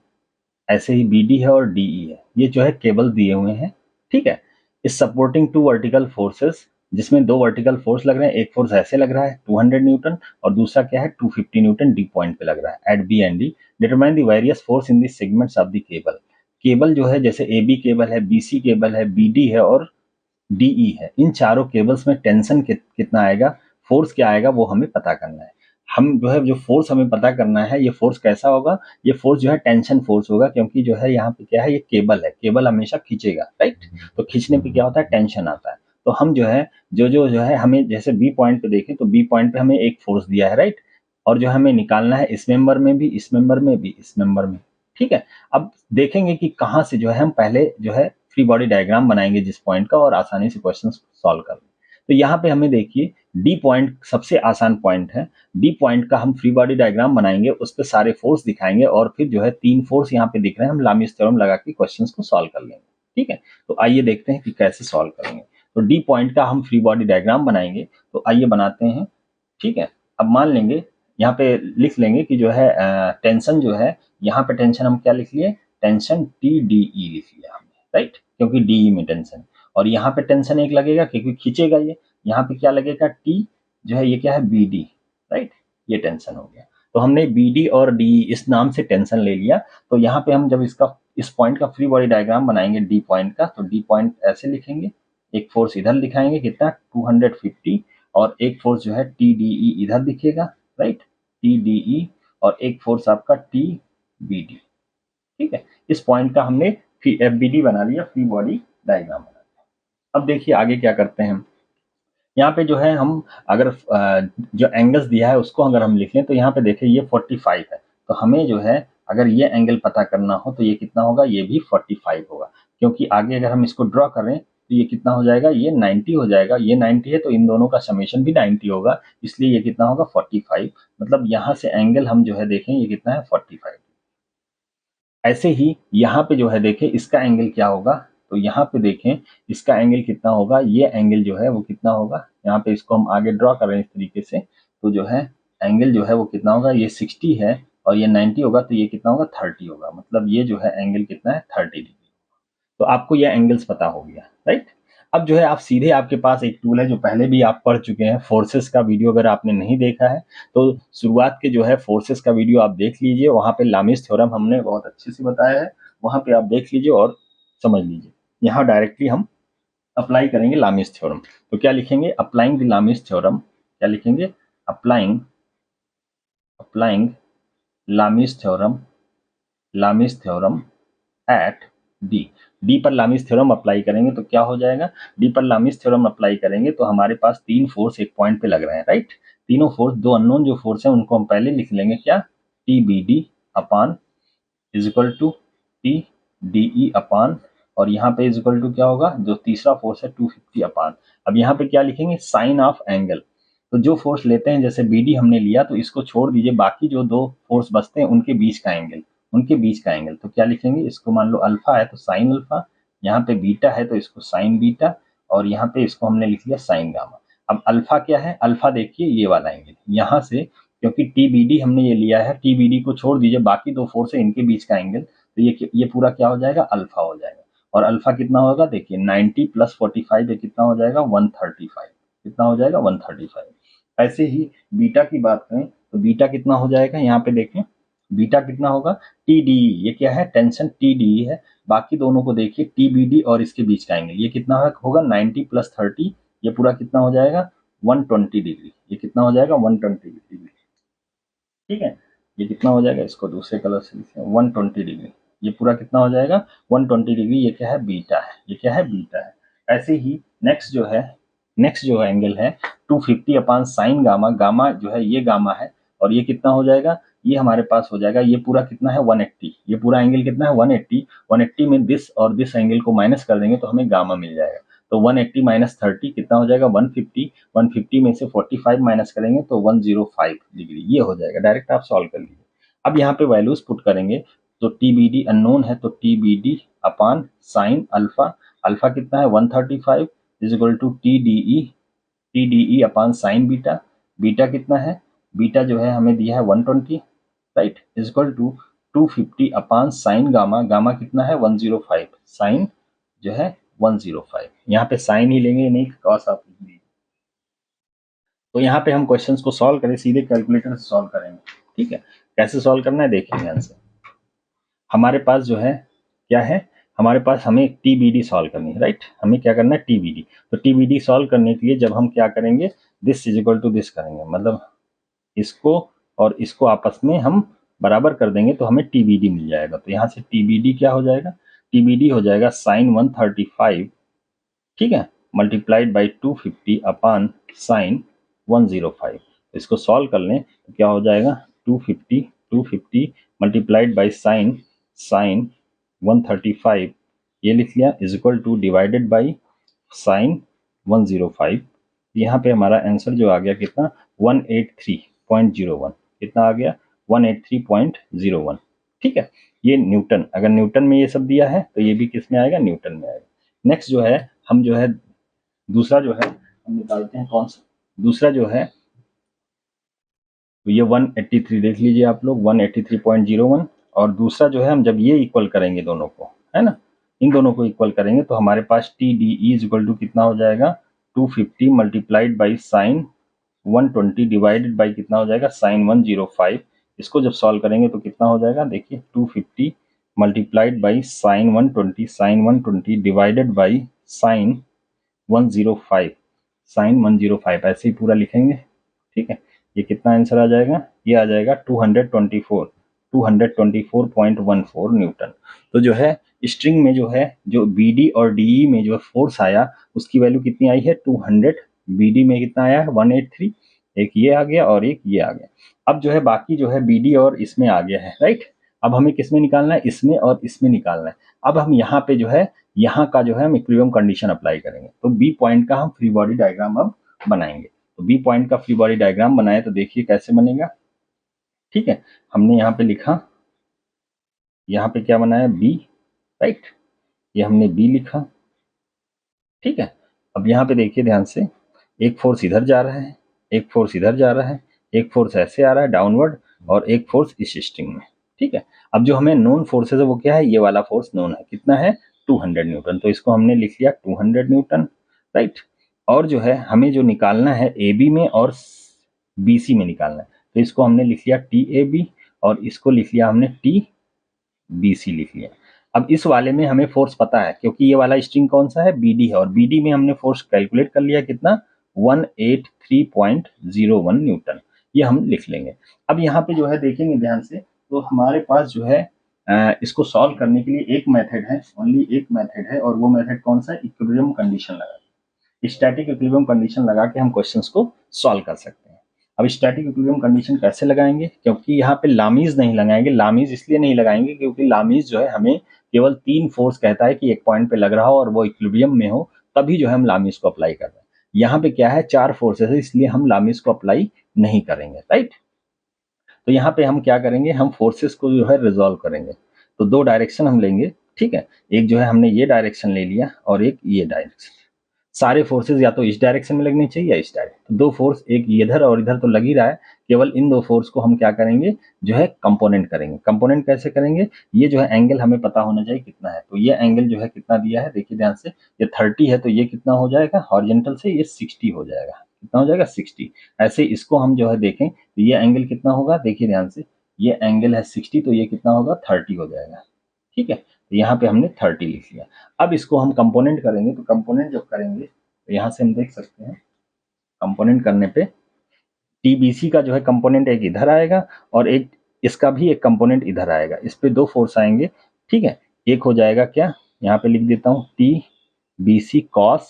ऐसे ही बी डी है और डी ई है। ये जो है केबल दिए हुए हैं, ठीक है। इस सपोर्टिंग 2 वर्टिकल फोर्सेस, जिसमें 2 वर्टिकल फोर्स लग रहे हैं। एक फोर्स ऐसे लग रहा है 200 न्यूटन और दूसरा क्या है 250 न्यूटन डी पॉइंट पे लग रहा है at B and D. Determine the various force in the segments of the cable. Cable जो है जैसे ए बी केबल है, बी सी केबल है, बी डी है और डीई है, इन चारों केबल्स में टेंशन कितना आएगा, फोर्स क्या आएगा वो हमें पता करना है। हम जो है जो फोर्स हमें पता करना है, ये फोर्स कैसा होगा, ये फोर्स जो है टेंशन फोर्स होगा, क्योंकि जो है यहाँ पे क्या है, ये केबल है, केबल हमेशा खींचेगा, राइट। तो खींचने पे क्या होता है, टेंशन आता है। तो हम जो है जो है हमें जैसे बी पॉइंट पे देखें तो बी पॉइंट पे हमें एक फोर्स दिया है, राइट। और जो हमें निकालना है इस मेंबर में भी, इस मेंबर में भी, इस मेंबर में, ठीक है। अब देखेंगे कि कहाँ से जो है हम पहले जो है फ्री बॉडी डायग्राम बनाएंगे जिस पॉइंट का, और आसानी से क्वेश्चन सॉल्व कर लेंगे। तो यहाँ पे हमें देखिए डी पॉइंट सबसे आसान पॉइंट है। डी पॉइंट का हम फ्री बॉडी डायग्राम बनाएंगे, उस पर सारे फोर्स दिखाएंगे, और फिर जो है 3 फोर्स यहाँ पे दिख रहे हैं, हम लामीस थ्योरम लगा के क्वेश्चन को सॉल्व कर लेंगे, ठीक है। तो आइए देखते हैं कि कैसे सॉल्व करेंगे। तो डी पॉइंट का हम फ्री बॉडी डायग्राम बनाएंगे, तो आइए बनाते हैं, ठीक है। अब मान लेंगे यहाँ पे लिख लेंगे कि जो है टेंशन जो है, यहाँ पे टेंशन हम क्या लिख लिए, टेंशन टी डी ई लिख लिया हमने, राइट, क्योंकि डी में टेंशन। और यहाँ पे टेंशन एक लगेगा क्योंकि खींचेगा ये। यहाँ पे क्या लगेगा, टी जो है ये क्या है, बी डी, राइट, ये टेंशन हो गया। तो हमने बी डी और डी इस नाम से टेंशन ले लिया। तो यहाँ पे हम जब इसका इस पॉइंट का फ्री बॉडी डायग्राम बनाएंगे डी पॉइंट का, तो डी पॉइंट ऐसे लिखेंगे, एक फोर्स इधर दिखाएंगे कितना 250, और एक फोर्स जो है टी डी ई इधर दिखेगा, राइट, टी डी ई, और एक फोर्स आपका टी बी डी, ठीक है। इस पॉइंट का हमने एफ बी डी बना लिया, फ्री बॉडी डायग्राम बना लिया। अब देखिए आगे क्या करते हैं हम। यहाँ पे जो है हम अगर जो एंगल्स दिया है उसको अगर हम लिख लें, तो यहाँ पे देखिए ये 45 है। तो हमें जो है अगर ये एंगल पता करना हो तो ये कितना होगा, ये भी 45 होगा, क्योंकि आगे अगर हम इसको ड्रॉ करें तो ये कितना हो जाएगा, ये 90 हो जाएगा। ये 90 है तो इन दोनों का समेशन भी 90 होगा, इसलिए ये कितना होगा 45। मतलब यहाँ से एंगल हम जो है देखें ये कितना है 45। ऐसे ही यहाँ पे जो है देखें इसका एंगल क्या होगा, तो यहाँ पे देखें इसका एंगल कितना होगा, ये एंगल जो है वो कितना होगा, यहाँ पे इसको हम आगे ड्रॉ कर रहे हैं इस तरीके से। तो जो है एंगल जो है वो कितना होगा, ये 60 है और ये 90 होगा, तो ये कितना होगा 30 होगा। मतलब ये जो है एंगल कितना है 30 डिग्री। तो आपको ये एंगल्स पता हो गया, राइट। अब जो है आप सीधे, आपके पास एक टूल है जो पहले भी आप पढ़ चुके हैं, फोर्सेस का वीडियो अगर आपने नहीं देखा है तो शुरुआत के जो है फोर्सेस का वीडियो आप देख लीजिए, वहां पे लामीस थ्योरम हमने बहुत अच्छे से बताया है, वहां पे आप देख लीजिए और समझ लीजिए। यहाँ डायरेक्टली हम अप्लाई करेंगे लामीस थ्योरम। तो क्या लिखेंगे, अप्लाइंग द लामीस थ्योरम, क्या लिखेंगे, applying applying Lami's theorem, Lami's theorem at D. D पर लामीस थ्योरम अप्लाई करेंगे तो क्या हो जाएगा, डी पर लामीस थ्योरम अप्लाई करेंगे तो हमारे पास 3 फोर्स एक पॉइंट पे लग रहे हैं, राइट। तीनों फोर्स, 2 अननोन जो फोर्स है उनको हम पहले लिख लेंगे, क्या, T B D upon is equal to T D E upon, और यहाँ पे इज इक्वल टू क्या होगा, जो तीसरा फोर्स है 250 अपान। अब यहाँ पे क्या लिखेंगे, साइन ऑफ एंगल। तो जो फोर्स लेते हैं, जैसे बी डी हमने लिया तो इसको छोड़ दीजिए, बाकी जो 2 फोर्स बचते हैं उनके बीच का एंगल, उनके बीच का एंगल। तो क्या लिखेंगे, इसको मान लो अल्फा है तो साइन अल्फा, यहाँ पे बीटा है तो इसको साइन बीटा, और यहाँ पे इसको हमने लिख लिया साइन गामा। अब अल्फा क्या है, अल्फा देखिए ये वाला एंगल यहाँ से, क्योंकि टी बी डी हमने ये लिया है, टी बी डी को छोड़ दीजिए, बाकी 2 फोर्स है इनके बीच का एंगल, तो ये पूरा क्या हो जाएगा, अल्फा हो जाएगा। और अल्फा कितना होगा, देखिए 90 प्लस 45 ये कितना हो जाएगा 135, कितना हो जाएगा 135। ऐसे ही बीटा की बात करें तो बीटा कितना हो जाएगा, यहाँ पे देखें बीटा कितना होगा, टी डी, ये क्या है, टेंशन टी डी है। बाकी दोनों को देखिए टी बी डी और इसके बीच का एंगल, ये कितना होगा 90 प्लस 30, ये पूरा कितना हो जाएगा 120 डिग्री, ये कितना हो जाएगा 120 डिग्री, ठीक है। ये कितना हो जाएगा, इसको दूसरे कलर से लिखते हैं 120 डिग्री, ये पूरा कितना हो जाएगा 120 डिग्री। ये क्या है, बीटा है, ये क्या है, बीटा है। ऐसे ही नेक्स्ट जो एंगल है 250 अपान साइन गामा, गामा जो है ये गामा है, और ये कितना हो जाएगा, ये हमारे पास हो जाएगा, ये पूरा कितना है 180, ये पूरा एंगल कितना है 180। 180 में दिस और दिस एंगल को माइनस कर देंगे तो हमें गामा मिल जाएगा। तो 180 माइनस 30 कितना हो जाएगा 150, 150 में से 45 माइनस करेंगे तो 105 डिग्री, ये हो जाएगा। डायरेक्ट आप सॉल्व कर लीजिए। अब यहाँ पे वैल्यूज पुट करेंगे, तो टी बी डी अननोन है तो T B D upon sine alpha, alpha कितना है 135 is equal to T D E upon sine beta, beta कितना है, बीटा जो है हमें दिया है 120, right, is equal to 250 upon sine gamma, gamma कितना है 105, साइन जो है 105, यहाँ पे साइन ही लेंगे, नहीं कॉस आप लिख दीजिए। तो यहाँ पे हम क्वेश्चंस को सॉल्व करें, सीधे कैलकुलेटर से सॉल्व करेंगे, ठीक है। कैसे सॉल्व करना है देखिए ध्यान से। हमारे पास जो है क्या है, हमारे पास हमें टी बी डी सॉल्व करनी है, राइट। हमें क्या करना है टी बी डी। तो टी बी डी सॉल्व करने के लिए जब हम क्या करेंगे, this is equal to this करेंगे, मतलब इसको और इसको आपस में हम बराबर कर देंगे तो हमें TBD मिल जाएगा। तो यहाँ से TBD क्या हो जाएगा, TBD हो जाएगा sin 135, ठीक है, मल्टीप्लाइड बाई 250 अपान साइन 105। इसको सॉल्व कर लें तो क्या हो जाएगा, 250 मल्टीप्लाइड बाई साइन 135 ये लिख लिया is equal two divided by sine 105। यहाँ पे हमारा आंसर जो आ गया कितना, 183.01, कितना आ गया, 183.01, ठीक है। ये न्यूटन, अगर न्यूटन में ये सब दिया है तो ये भी किस में आएगा, न्यूटन में आएगा। नेक्स्ट जो है हम जो है दूसरा जो है हम निकालते हैं, कौन सा दूसरा जो है, तो ये 183 देख लीजिए आप लोग, 183.01। और दूसरा जो है हम जब ये इक्वल करेंगे दोनों को, है ना, इन दोनों को इक्वल करेंगे तो हमारे पास TDE इज इक्वल टू कितना हो जाएगा, 250 multiplied by sine 120 divided by कितना हो जाएगा, साइन 105। इसको जब सॉल्व करेंगे तो कितना हो जाएगा, देखिए 250 multiplied by sine 120 divided by sine 105, sine 105 ऐसे ही पूरा लिखेंगे, ठीक है। ये कितना आंसर आ जाएगा, ये आ जाएगा 224.14 न्यूटन। तो जो है स्ट्रिंग में जो है जो BD और DE में जो फोर्स आया उसकी वैल्यू कितनी आई है, 200। BD में कितना आया है, 183, एक ये आ गया और एक ये आ गया। अब जो है बाकी जो है BD और इसमें आ गया है, राइट। अब हमें किसमें निकालना है, इसमें और इसमें निकालना है। अब हम यहाँ पे जो है यहाँ का जो है हम इक्विलिब्रियम कंडीशन अप्लाई करेंगे। तो B पॉइंट का हम फ्री बॉडी डायग्राम अब बनाएंगे। तो B पॉइंट का फ्री बॉडी डायग्राम बनाए तो देखिए कैसे बनेगा, ठीक है। हमने यहाँ पे लिखा, यहाँ पे क्या बनाया, B, राइट, ये हमने B लिखा, ठीक है। अब यहाँ पे देखिए ध्यान से, एक फोर्स इधर जा रहा है, एक फोर्स इधर जा रहा है, एक फोर्स ऐसे आ रहा है डाउनवर्ड और एक फोर्स इस स्ट्रिंग में, ठीक है। अब जो हमें नोन फोर्सेस है वो क्या है, ये वाला फोर्स नोन है, कितना है, 200 न्यूटन। तो इसको हमने लिख लिया 200 न्यूटन, राइट। और जो है हमें जो निकालना है AB में और BC में निकालना है, तो इसको हमने लिख लिया TAB और इसको लिख लिया हमने TBC लिख लिया। अब इस वाले में हमें फोर्स पता है क्योंकि ये वाला स्ट्रिंग कौन सा है, BD है, और BD में हमने फोर्स कैलकुलेट कर लिया कितना, 183.01 न्यूटन, ये हम लिख लेंगे। अब यहाँ पे जो है देखेंगे ध्यान से, तो हमारे पास जो है इसको सॉल्व करने के लिए एक मेथड है, ओनली एक मेथड है, और वो मेथड कौन सा है, इक्विलिब्रियम कंडीशन लगा, स्टैटिक इक्विलिब्रियम कंडीशन लगा के हम क्वेश्चंस को सॉल्व कर सकते हैं। अब स्टैटिक इक्विलिब्रियम कंडीशन कैसे लगाएंगे, क्योंकि यहाँ पे लामीज नहीं लगाएंगे, लामीज इसलिए नहीं लगाएंगे क्योंकि लामीज जो है हमें केवल 3 फोर्स कहता है कि एक पॉइंट पे लग रहा हो और वो इक्विलिब्रियम में हो, तभी जो है हम लामीज को अप्लाई कर रहे हैं। यहाँ पे क्या है, 4 फोर्सेस है, इसलिए हम लामीज को अप्लाई नहीं करेंगे, राइट। तो यहाँ पे हम क्या करेंगे, हम फोर्सेस को जो है रिजॉल्व करेंगे। तो 2 डायरेक्शन हम लेंगे, ठीक है, एक जो है हमने ये डायरेक्शन ले लिया और एक ये डायरेक्शन। सारे फोर्सेस या तो इस डायरेक्शन में लगने चाहिए या इस डायरेक्शन, तो 2 फोर्स, एक इधर और इधर तो लग ही रहा है, केवल इन 2 फोर्स को हम क्या करेंगे, जो है कंपोनेंट करेंगे। कंपोनेंट कैसे करेंगे, ये जो है एंगल हमें पता होना चाहिए कितना है, तो ये एंगल जो है कितना दिया है, देखिए ध्यान से, ये 30 है, तो ये कितना हो जाएगा, हॉरिजॉन्टल से ये 60 हो जाएगा, कितना हो जाएगा, 60। ऐसे इसको हम जो है देखें तो ये एंगल कितना होगा, देखिए ध्यान से, ये एंगल है 60, तो ये कितना होगा, 30 हो जाएगा, ठीक है। तो यहाँ पे हमने 30 लिख लिया। अब इसको हम कंपोनेंट करेंगे, तो कंपोनेंट जब करेंगे तो यहाँ से हम देख सकते हैं, कंपोनेंट करने पे TBC का जो है कंपोनेंट एक इधर आएगा और एक इसका भी एक कंपोनेंट इधर आएगा, इस पे 2 फोर्स आएंगे, ठीक है। एक हो जाएगा क्या, यहाँ पे लिख देता हूँ TBC cos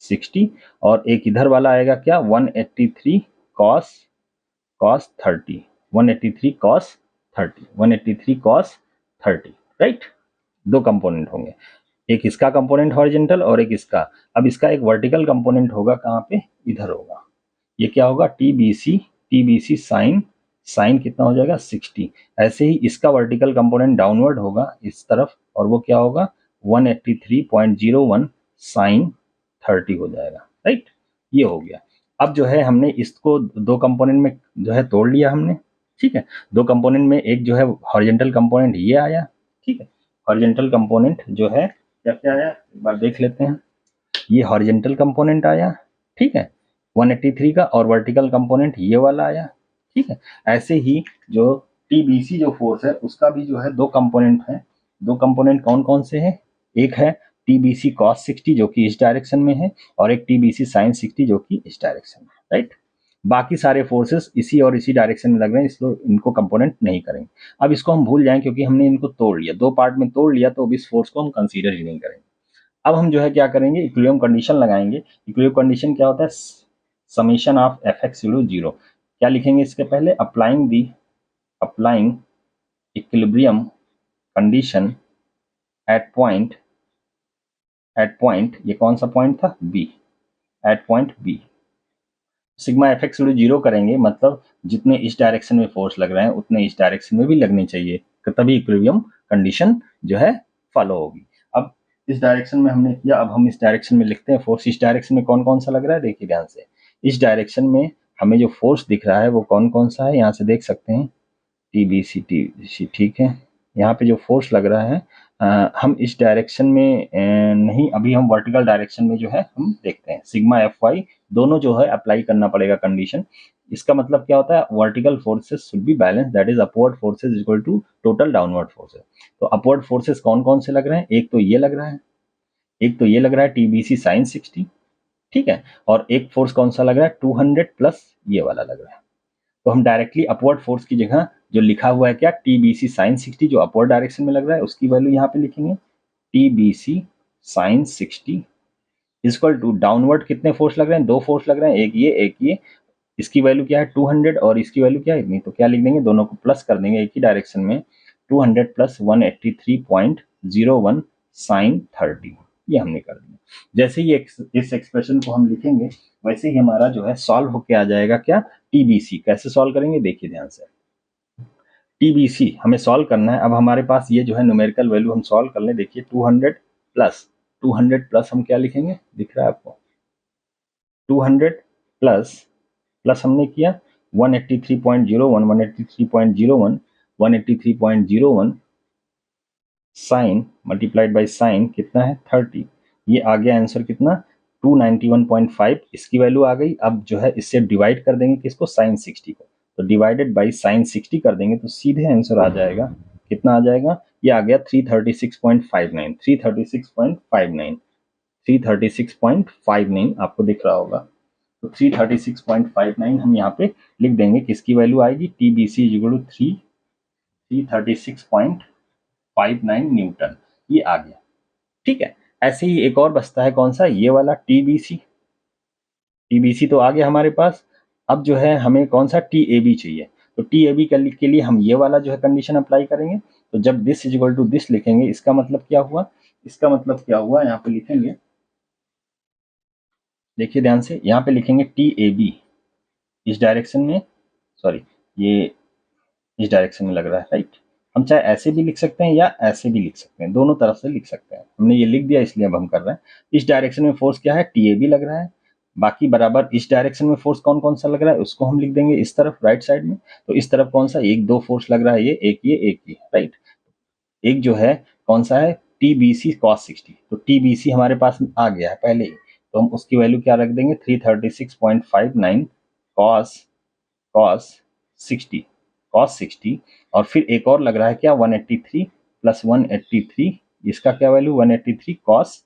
60 और एक इधर वाला आएगा क्या, 183 cos 30, 183 cos 30, 183 cos 30, right. 2 component होंगे, एक इसका कंपोनेंट हॉरिजॉन्टल और एक इसका। अब इसका एक वर्टिकल कंपोनेंट होगा, कहाँ पे, इधर होगा, ये क्या होगा, TBC साइन कितना हो जाएगा, 60। ऐसे ही इसका वर्टिकल कंपोनेंट डाउनवर्ड होगा इस तरफ, और वो क्या होगा, 183.01 साइन 30 हो जाएगा, राइट। ये हो गया। अब जो है हमने इसको 2 कंपोनेंट में जो है तोड़ लिया हमने, ठीक है। 2 कंपोनेंट में एक जो है हॉरिजॉन्टल कंपोनेंट ये आया, ठीक है। हॉरिजॉन्टल कंपोनेंट जो है क्या क्या आया, एक बार देख लेते हैं। ये हॉरिजॉन्टल कंपोनेंट आया, ठीक है, 183 का, और वर्टिकल कंपोनेंट ये वाला आया, ठीक है। ऐसे ही जो TBC जो फोर्स है उसका भी जो है 2 कंपोनेंट है। 2 कंपोनेंट कौन कौन से हैं, एक है TBC cos 60 जो कि इस डायरेक्शन में है, और एक TBC sin 60 जो कि इस डायरेक्शन में, राइट। बाकी सारे फोर्सेस इसी और इसी डायरेक्शन में लग रहे हैं, इसलिए इनको कंपोनेंट नहीं करेंगे। अब इसको हम भूल जाएं क्योंकि हमने इनको तोड़ लिया, दो पार्ट में तोड़ लिया, तो अब इस फोर्स को हम कंसीडर ही नहीं करेंगे। अब हम जो है क्या करेंगे, इक्विलिब्रियम कंडीशन लगाएंगे। इक्विलिब्रियम कंडीशन क्या होता है, summation of F X zero. क्या लिखेंगे इसके पहले, applying equilibrium condition at point, ये कौन सा पॉइंट था, B, at point B. Sigma F X zero करेंगे, मतलब जितने इस डायरेक्शन में फोर्स लग रहे हैं उतने इस डायरेक्शन में भी लगने चाहिए, तभी इक्विलिब्रियम कंडीशन जो है फॉलो होगी। अब इस डायरेक्शन में हमने किया, अब हम इस डायरेक्शन में लिखते हैं फोर्स। इस डायरेक्शन में कौन कौन सा लग रहा है, देखिए ध्यान से। इस डायरेक्शन में हमें जो फोर्स दिख रहा है वो कौन कौन सा है, यहाँ से देख सकते हैं, टी, ठीक है। यहाँ पे जो फोर्स लग रहा है, हम इस डायरेक्शन में नहीं, अभी हम वर्टिकल डायरेक्शन में जो है हम देखते हैं। सिग्मा एफ वाई दोनों जो है अप्लाई करना पड़ेगा कंडीशन। इसका मतलब क्या होता है, vertical forces should be balance, that is upward forces equal to total downward forces. तो अपवर्ड फोर्सेस कौन कौन से लग रहे हैं, एक तो ये लग रहा है, एक तो ये लग रहा है टीबीसी साइन 60, ठीक है, और एक फोर्स कौन सा लग रहा है 200 प्लस ये वाला लग रहा है। तो हम डायरेक्टली अपवर्ड फोर्स की जगह जो लिखा हुआ है क्या, टीबीसी साइन 60 जो अपवर्ड डायरेक्शन में लग रहा है उसकी वैल्यू यहाँ पे लिखेंगे, TBC sine 60 equal to downward कितने फोर्स लग रहे हैं, दो फोर्स लग रहे हैं, एक ये, इसकी वैल्यू क्या है 200 और इसकी वैल्यू क्या है इतनी, तो क्या लिख देंगे, दोनों को प्लस कर देंगे एक ही डायरेक्शन में, 200 प्लस 183.01 साइन 30, ये हमने कर दिया। जैसे ही इस एक्सप्रेशन को हम लिखेंगे वैसे ही हमारा जो है सॉल्व होके आ जाएगा क्या, टीबीसी। कैसे सॉल्व करेंगे, देखिए ध्यान से, टीबीसी हमें सॉल्व करना है। अब हमारे पास ये जो है न्यूमेरिकल वैल्यू हम सॉल्व कर लें, देखिए 200 प्लस हम क्या लिखेंगे, दिख रहा है आपको, 200 प्लस हमने किया 183.01, 183.01, 183.01 साइन मल्टीप्लाइड बाई साइन कितना है 30, ये आ गया आंसर कितना 291.5, इसकी वैल्यू आ गई। अब जो है इससे डिवाइड कर देंगे किसको, साइन 60 को, तो डिवाइडेड बाई साइन 60 कर देंगे तो सीधे आंसर आ जाएगा, कितना आ जाएगा, ये आ गया 336.59, 336.59, 336.59 आपको दिख रहा होगा। तो 336.59 हम यहाँ पे लिख देंगे, किसकी वैल्यू आएगी, T B C equal to 336.59 newton, ये आ गया, ठीक है। ऐसे ही एक और बचता है कौन सा, ये वाला टीबीसी, टीबीसी तो आ गया हमारे पास। अब जो है हमें कौन सा टी ए बी चाहिए, तो टी ए बी के लिए हम ये वाला जो है कंडीशन अप्लाई करेंगे। तो जब दिस इक्वल टू दिस लिखेंगे, इसका मतलब क्या हुआ, इसका मतलब क्या हुआ, यहाँ पे लिखेंगे, देखिए ध्यान से, यहाँ पे लिखेंगे टी ए बी इस डायरेक्शन में, सॉरी ये इस डायरेक्शन में लग रहा है, राइट। हम चाहे ऐसे भी लिख सकते हैं या ऐसे भी लिख सकते हैं, दोनों तरफ से लिख सकते हैं, हमने ये लिख दिया इसलिए अब हम कर रहे हैं। इस डायरेक्शन में फोर्स क्या है, टी ए बी लग रहा है, बाकी बराबर इस डायरेक्शन में फोर्स कौन कौन सा लग रहा है उसको हम लिख देंगे इस तरफ राइट साइड में। तो इस तरफ कौन सा, एक दो फोर्स लग रहा है, ये एक ये राइट, एक जो है कौन सा है टी बी सी कॉस 60, तो टी बी सी हमारे पास आ गया है पहले ही, तो हम उसकी वैल्यू क्या रख देंगे 336.59 कॉस 60, और फिर एक और लग रहा है क्या 183 प्लस 183, इसका क्या वैल्यू 183 कॉस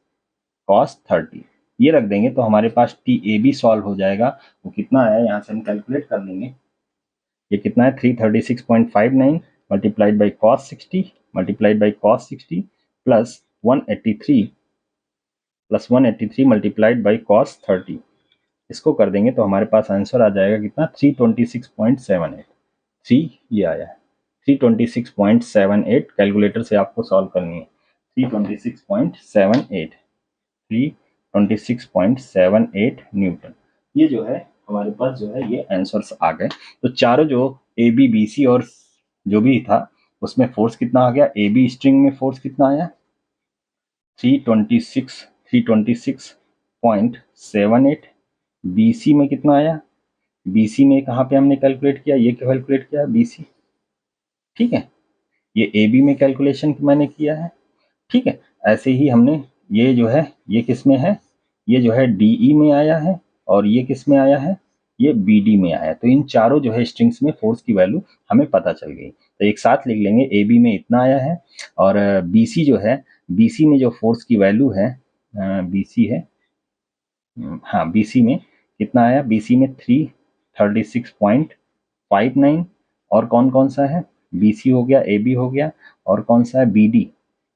30, ये रख देंगे तो हमारे पास टी ए बी सॉल्व हो जाएगा। वो कितना आया, यहाँ से हम कैलकुलेट कर लेंगे, ये कितना है 336.59 multiplied by cos 60 multiplied by cos 60 plus 183 multiplied by cos 30, इसको कर देंगे तो हमारे पास आंसर आ जाएगा कितना 326.78, 3 ये आया है 326.78, कैलकुलेटर से आपको सॉल्व करनी है, 326.78 न्यूटन, ये जो है हमारे पास जो है ये आंसर्स आ गए। तो चारों जो ए बी बी सी और जो भी था उसमें फोर्स कितना आ गया, ए बी स्ट्रिंग में फोर्स कितना आया 326.78, बीसी में कितना आया, बीसी में कहाँ पे हमने कैलकुलेट किया, ये कैलकुलेट किया बीसी, ठीक है, ये ए बी में कैलकुलेशन मैंने किया है, ठीक है। ऐसे ही हमने ये जो है ये किस में है, ये जो है डीई में आया है, और ये किस में आया है, ये बी डी में आया है। तो इन चारों जो है स्ट्रिंग्स में फोर्स की वैल्यू हमें पता चल गई, तो एक साथ लिख लेंगे ए बी में इतना आया है, और बी सी जो है, बी सी में जो फोर्स की वैल्यू है, बी सी है, हाँ बी सी में कितना आया, बी सी में 36.59, और कौन कौन सा है, BC हो गया, AB हो गया, और कौन सा है BD।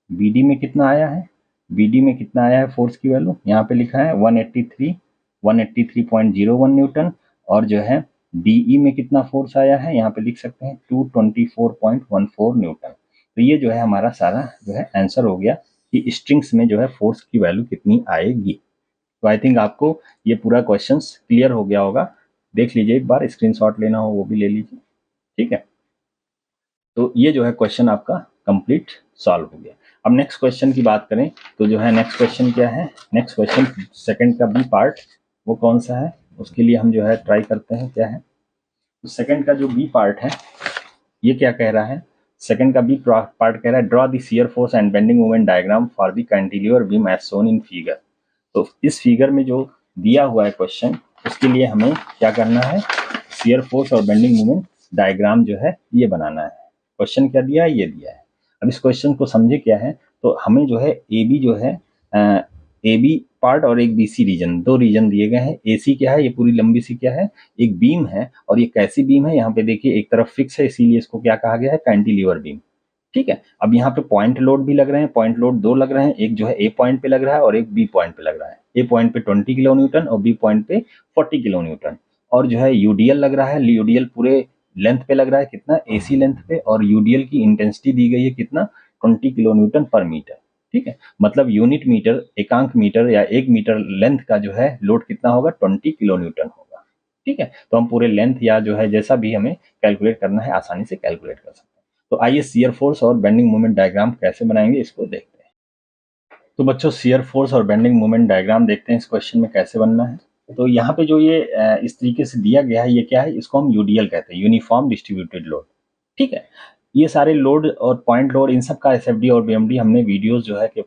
BD में कितना आया है, BD में कितना आया है फोर्स की वैल्यू, यहाँ पे लिखा है 183.01 न्यूटन, और जो है DE में कितना फोर्स आया है, यहाँ पे लिख सकते हैं 224.14 न्यूटन। तो ये जो है हमारा सारा जो है आंसर हो गया कि स्ट्रिंग्स में जो है फोर्स की वैल्यू कितनी आएगी। तो आई थिंक आपको ये पूरा क्वेश्चंस क्लियर हो गया होगा। देख लीजिए एक बार, स्क्रीनशॉट लेना हो वो भी ले लीजिए, ठीक है। तो ये जो है क्वेश्चन आपका कंप्लीट सॉल्व हो गया। अब नेक्स्ट क्वेश्चन की बात करें तो जो है नेक्स्ट क्वेश्चन क्या है, नेक्स्ट क्वेश्चन सेकंड का बी पार्ट वो कौन सा है, उसके लिए हम जो है ट्राई करते हैं क्या है। तो सेकंड का जो बी पार्ट है ये क्या कह रहा है, सेकंड का बी पार्ट कह रहा है draw the shear force and bending moment diagram for the cantilever beam as shown in figure. तो इस फिगर में जो दिया हुआ है क्वेश्चन, उसके लिए हमें क्या करना है, शियर फोर्स और बेंडिंग मोमेंट डायग्राम जो है ये बनाना है। क्वेश्चन क्या दिया है, ये दिया है। अब इस क्वेश्चन को समझे क्या है, तो हमें जो है ए बी जो है ए बी पार्ट और एक BC रीजन, दो रीजन दिए गए हैं। AC क्या है, ये पूरी लंबी सी क्या है, एक बीम है, और ये कैसी बीम है, यहाँ पे देखिए एक तरफ फिक्स है, इसीलिए इसको क्या कहा गया है, कैंटिलीवर बीम, ठीक है। अब यहाँ पे पॉइंट लोड भी लग रहे हैं, पॉइंट लोड दो लग रहे हैं, एक जो है A पॉइंट पे लग रहा है और एक B पॉइंट पे लग रहा है। A पॉइंट पे 20 किलो न्यूटन और B पॉइंट पे 40 किलो न्यूटन, और जो है UDL लग रहा है, UDL पूरे लेंथ पे लग रहा है, कितना, AC लेंथ पे, और UDL की इंटेंसिटी दी गई है कितना, 20 किलो न्यूटन पर मीटर, ठीक है। मतलब यूनिट मीटर, एकांक मीटर या 1 मीटर लेंथ का जो है लोड कितना होगा, 20 किलो न्यूटन होगा, ठीक है। तो हम पूरे लेंथ या जो है जैसा भी हमें कैलकुलेट करना है आसानी से कैलकुलेट कर सकते हैं। तो आइए शियर फोर्स और बेंडिंग मोमेंट डायग्राम कैसे बनाएंगे इसको देखते हैं। तो बच्चों शियर फोर्स और बेंडिंग मोमेंट डायग्राम देखते हैं इस क्वेश्चन में कैसे बनना है। तो यहाँ पे जो ये इस तरीके से दिया गया है, ये क्या है, इसको हम UDL कहते हैं, यूनिफॉर्म डिस्ट्रीब्यूटेड लोड, ठीक है। ये सारे लोड और पॉइंट लोड इन सब का SFD और BMD हमने वीडियोस जो है कि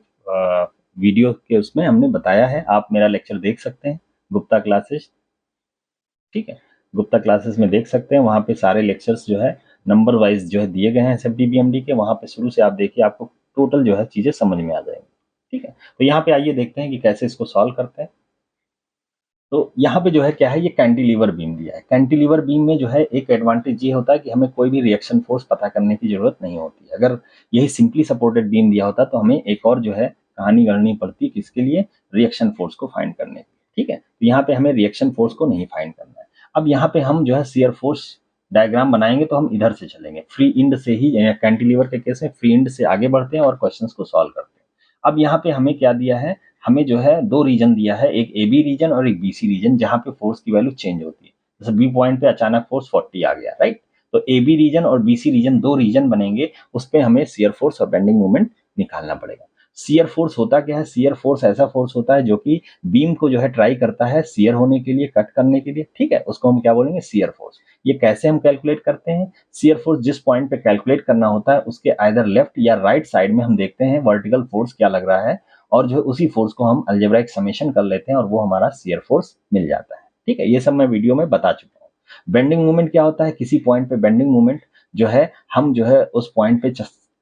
वीडियो के उसमें हमने बताया है, आप मेरा लेक्चर देख सकते हैं गुप्ता क्लासेस, ठीक है। गुप्ता क्लासेस में देख सकते हैं, वहाँ पे सारे लेक्चर्स जो है नंबर वाइज जो है दिए गए हैं SFD BMD के, वहाँ पे शुरू से आप देखिए, आपको टोटल जो है चीज़ें समझ में आ जाएंगी, ठीक है। तो यहाँ पे आइए देखते हैं कि कैसे इसको सॉल्व करते हैं। तो यहाँ पे जो है क्या है, ये कैंटिलीवर बीम दिया है। कैंटिलीवर बीम में जो है एक एडवांटेज ये होता है कि हमें कोई भी रिएक्शन फोर्स पता करने की जरूरत नहीं होती। अगर यही सिंपली सपोर्टेड बीम दिया होता तो हमें एक और जो है कहानी गढ़नी पड़ती, किसके लिए, रिएक्शन फोर्स को फाइंड करने के, ठीक है। तो यहाँ पे हमें रिएक्शन फोर्स को नहीं फाइंड करना है। अब यहाँ पे हम जो है शियर फोर्स डायग्राम बनाएंगे तो हम इधर से चलेंगे, फ्री इंड से ही, कैंटिलीवर के केस में फ्री इंड से आगे बढ़ते हैं और क्वेश्चंस को सॉल्व करते हैं। अब यहाँ पे हमें क्या दिया है, हमें जो है दो रीजन दिया है, एक AB रीजन और एक BC रीजन, जहां पे फोर्स की वैल्यू चेंज होती है। जैसे B पॉइंट पे अचानक फोर्स 40 आ गया, राइट। तो AB रीजन और BC रीजन दो रीजन बनेंगे, उस पर हमें शियर फोर्स और बेंडिंग मोमेंट निकालना पड़ेगा। शियर फोर्स होता क्या है, शियर फोर्स ऐसा फोर्स होता है जो कि बीम को जो है ट्राई करता है शियर होने के लिए, कट करने के लिए, ठीक है। उसको हम क्या बोलेंगे, शियर फोर्स। ये कैसे हम कैलकुलेट करते हैं, शियर फोर्स जिस पॉइंट पे कैलकुलेट करना होता है उसके आइदर लेफ्ट या राइट साइड में हम देखते हैं वर्टिकल फोर्स क्या लग रहा है, और जो है उसी फोर्स को हम अलजेब्राइक समेशन कर लेते हैं और वो हमारा शियर फोर्स मिल जाता है, ठीक है। ये सब मैं वीडियो में बता चुका हूँ। बेंडिंग मोमेंट क्या होता है, किसी पॉइंट पे बेंडिंग मोमेंट जो है, हम जो है उस पॉइंट पे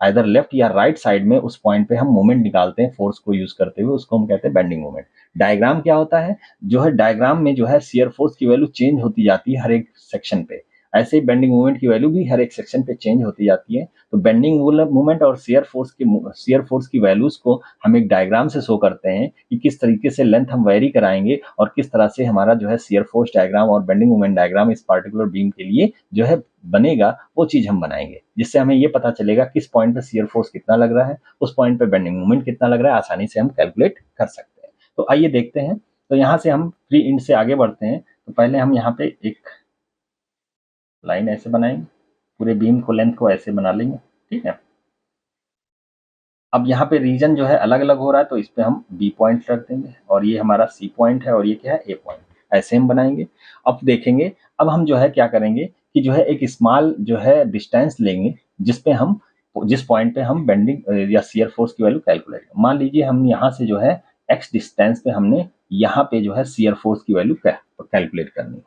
आइदर लेफ्ट या राइट साइड में उस पॉइंट पे हम मोमेंट निकालते हैं फोर्स को यूज करते हुए, उसको हम कहते हैं बेंडिंग मोमेंट। डायग्राम क्या होता है, जो है डायग्राम में जो है शियर फोर्स की वैल्यू चेंज होती जाती है हर एक सेक्शन पे, ऐसे ही बेंडिंग मोमेंट की वैल्यू भी हर एक सेक्शन पे चेंज होती जाती है। तो बेंडिंग मोमेंट और शियर फोर्स की वैल्यूज को हम एक डायग्राम से शो करते हैं कि किस तरीके से लेंथ हम वेरी कराएंगे और किस तरह से हमारा जो है शियर फोर्स डायग्राम और बेंडिंग मोमेंट डायग्राम इस पार्टिकुलर बीम के लिए जो है बनेगा, वो चीज हम बनाएंगे, जिससे हमें ये पता चलेगा किस पॉइंट पे शियर फोर्स कितना लग रहा है, उस पॉइंट पे बेंडिंग मोमेंट कितना लग रहा है, आसानी से हम कैलकुलेट कर सकते हैं। तो आइए देखते हैं। तो यहाँ से हम फ्री इंड से आगे बढ़ते हैं। तो पहले हम यहाँ पे एक लाइन ऐसे बनाएंगे, पूरे बीम को, लेंथ को ऐसे बना लेंगे, ठीक है। अब यहाँ पे रीजन जो है अलग अलग हो रहा है, तो इस पे हम B पॉइंट रख देंगे, और ये हमारा C पॉइंट है, और ये क्या है, A पॉइंट, ऐसे हम बनाएंगे। अब देखेंगे, अब हम जो है क्या करेंगे कि जो है एक स्मॉल जो है डिस्टेंस लेंगे, जिसपे हम, जिस पॉइंट पे हम बेंडिंग या शियर फोर्स की वैल्यू कैलकुलेट, मान लीजिए हम यहाँ से जो है X डिस्टेंस पे हमने यहाँ पे जो है शियर फोर्स की वैल्यू कैलकुलेट करनी है।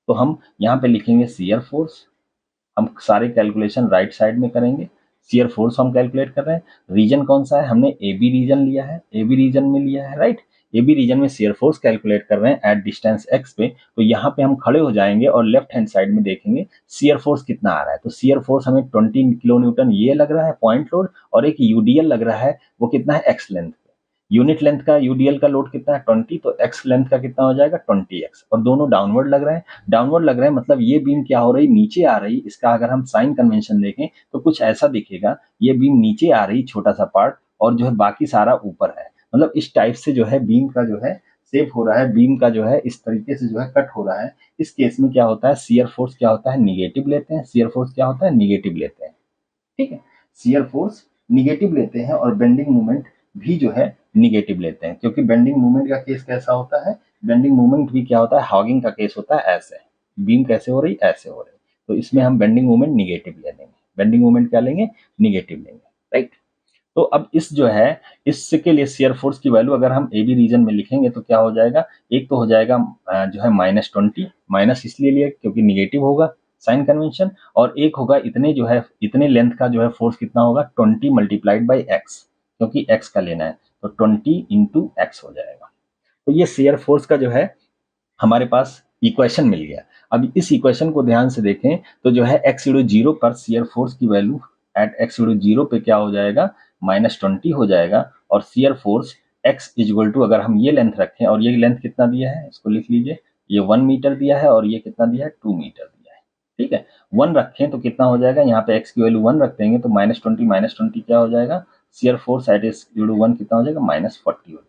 तो हम यहाँ पे लिखेंगे शियर फोर्स, हम सारे कैलकुलेशन राइट साइड में करेंगे। शियर फोर्स हम कैलकुलेट कर रहे हैं, रीजन कौन सा है, हमने AB रीजन लिया है, AB रीजन में लिया है, राइट। ए बी रीजन में शेयर फोर्स कैलकुलेट कर रहे हैं एट डिस्टेंस एक्स पे, तो यहाँ पे हम खड़े हो जाएंगे और लेफ्ट हैंड साइड में देखेंगे शेयर फोर्स कितना आ रहा है। तो शेयर फोर्स हमें 20 किलो न्यूटन ये लग रहा है पॉइंट लोड, और एक यूडीएल लग रहा है, वो कितना है एक्स लेंथ। यूनिट लेंथ का यूडीएल का लोड कितना है 20, तो एक्स लेंथ का कितना हो जाएगा 20x, और दोनों डाउनवर्ड लग रहे हैं। डाउनवर्ड लग रहे हैं मतलब ये बीम क्या हो रही, नीचे आ रही। इसका अगर हम साइन कन्वेंशन देखें तो कुछ ऐसा दिखेगा, ये बीम नीचे आ रही छोटा सा पार्ट, और जो है बाकी सारा ऊपर है। मतलब इस टाइप से जो है बीम का जो है सेप हो रहा है, बीम का जो है इस तरीके से जो है कट हो रहा है। इस केस में क्या होता है, शियर फोर्स क्या होता है निगेटिव लेते हैं, शियर फोर्स क्या होता है निगेटिव लेते हैं। ठीक है, शियर फोर्स निगेटिव लेते हैं और बेंडिंग मोमेंट भी जो है निगेटिव लेते हैं, क्योंकि बेंडिंग मोमेंट का केस कैसा होता है, बेंडिंग मोमेंट भी क्या होता है, हॉगिंग का केस होता है। ऐसे बीम कैसे हो रही, ऐसे हो रही, तो इसमें हम बेंडिंग मोमेंट निगेटिव ले लेंगे। बेंडिंग मोमेंट क्या लेंगे, निगेटिव लेंगे, राइट। तो अब इस जो है इसके लिए शेयर फोर्स की वैल्यू अगर हम ए बी रीजन में लिखेंगे तो क्या हो जाएगा, एक तो हो जाएगा जो है -20, माइनस इसलिए लिया क्योंकि निगेटिव होगा साइन कन्वेंशन, और एक होगा इतने जो है इतने लेंथ का जो है फोर्स कितना होगा 20 मल्टीप्लाइड बाई एक्स, क्योंकि एक्स का लेना है, तो 20 इंटू एक्स हो जाएगा। तो ये शेयर फोर्स का जो है हमारे पास इक्वेशन मिल गया। अब इस इक्वेशन को ध्यान से देखें तो जो है एक्स इक्वल 0 पर शेयर फोर्स की वैल्यू एट एक्स इक्वल 0 पे क्या हो जाएगा, -20 हो जाएगा, और shear force X equal to अगर हम ये लेंथ रखें, और ये लेंथ कितना दिया है इसको लिख लीजिए, ये 1 मीटर दिया है और ये कितना दिया है 2 मीटर दिया है। ठीक है, 1 रखें तो कितना हो जाएगा, यहाँ पे एक्स की वैल्यू 1 रख देंगे तो -20 क्या हो जाएगा, shear force at X equal to 1 कितना हो जाएगा, -40 हो जाएगा।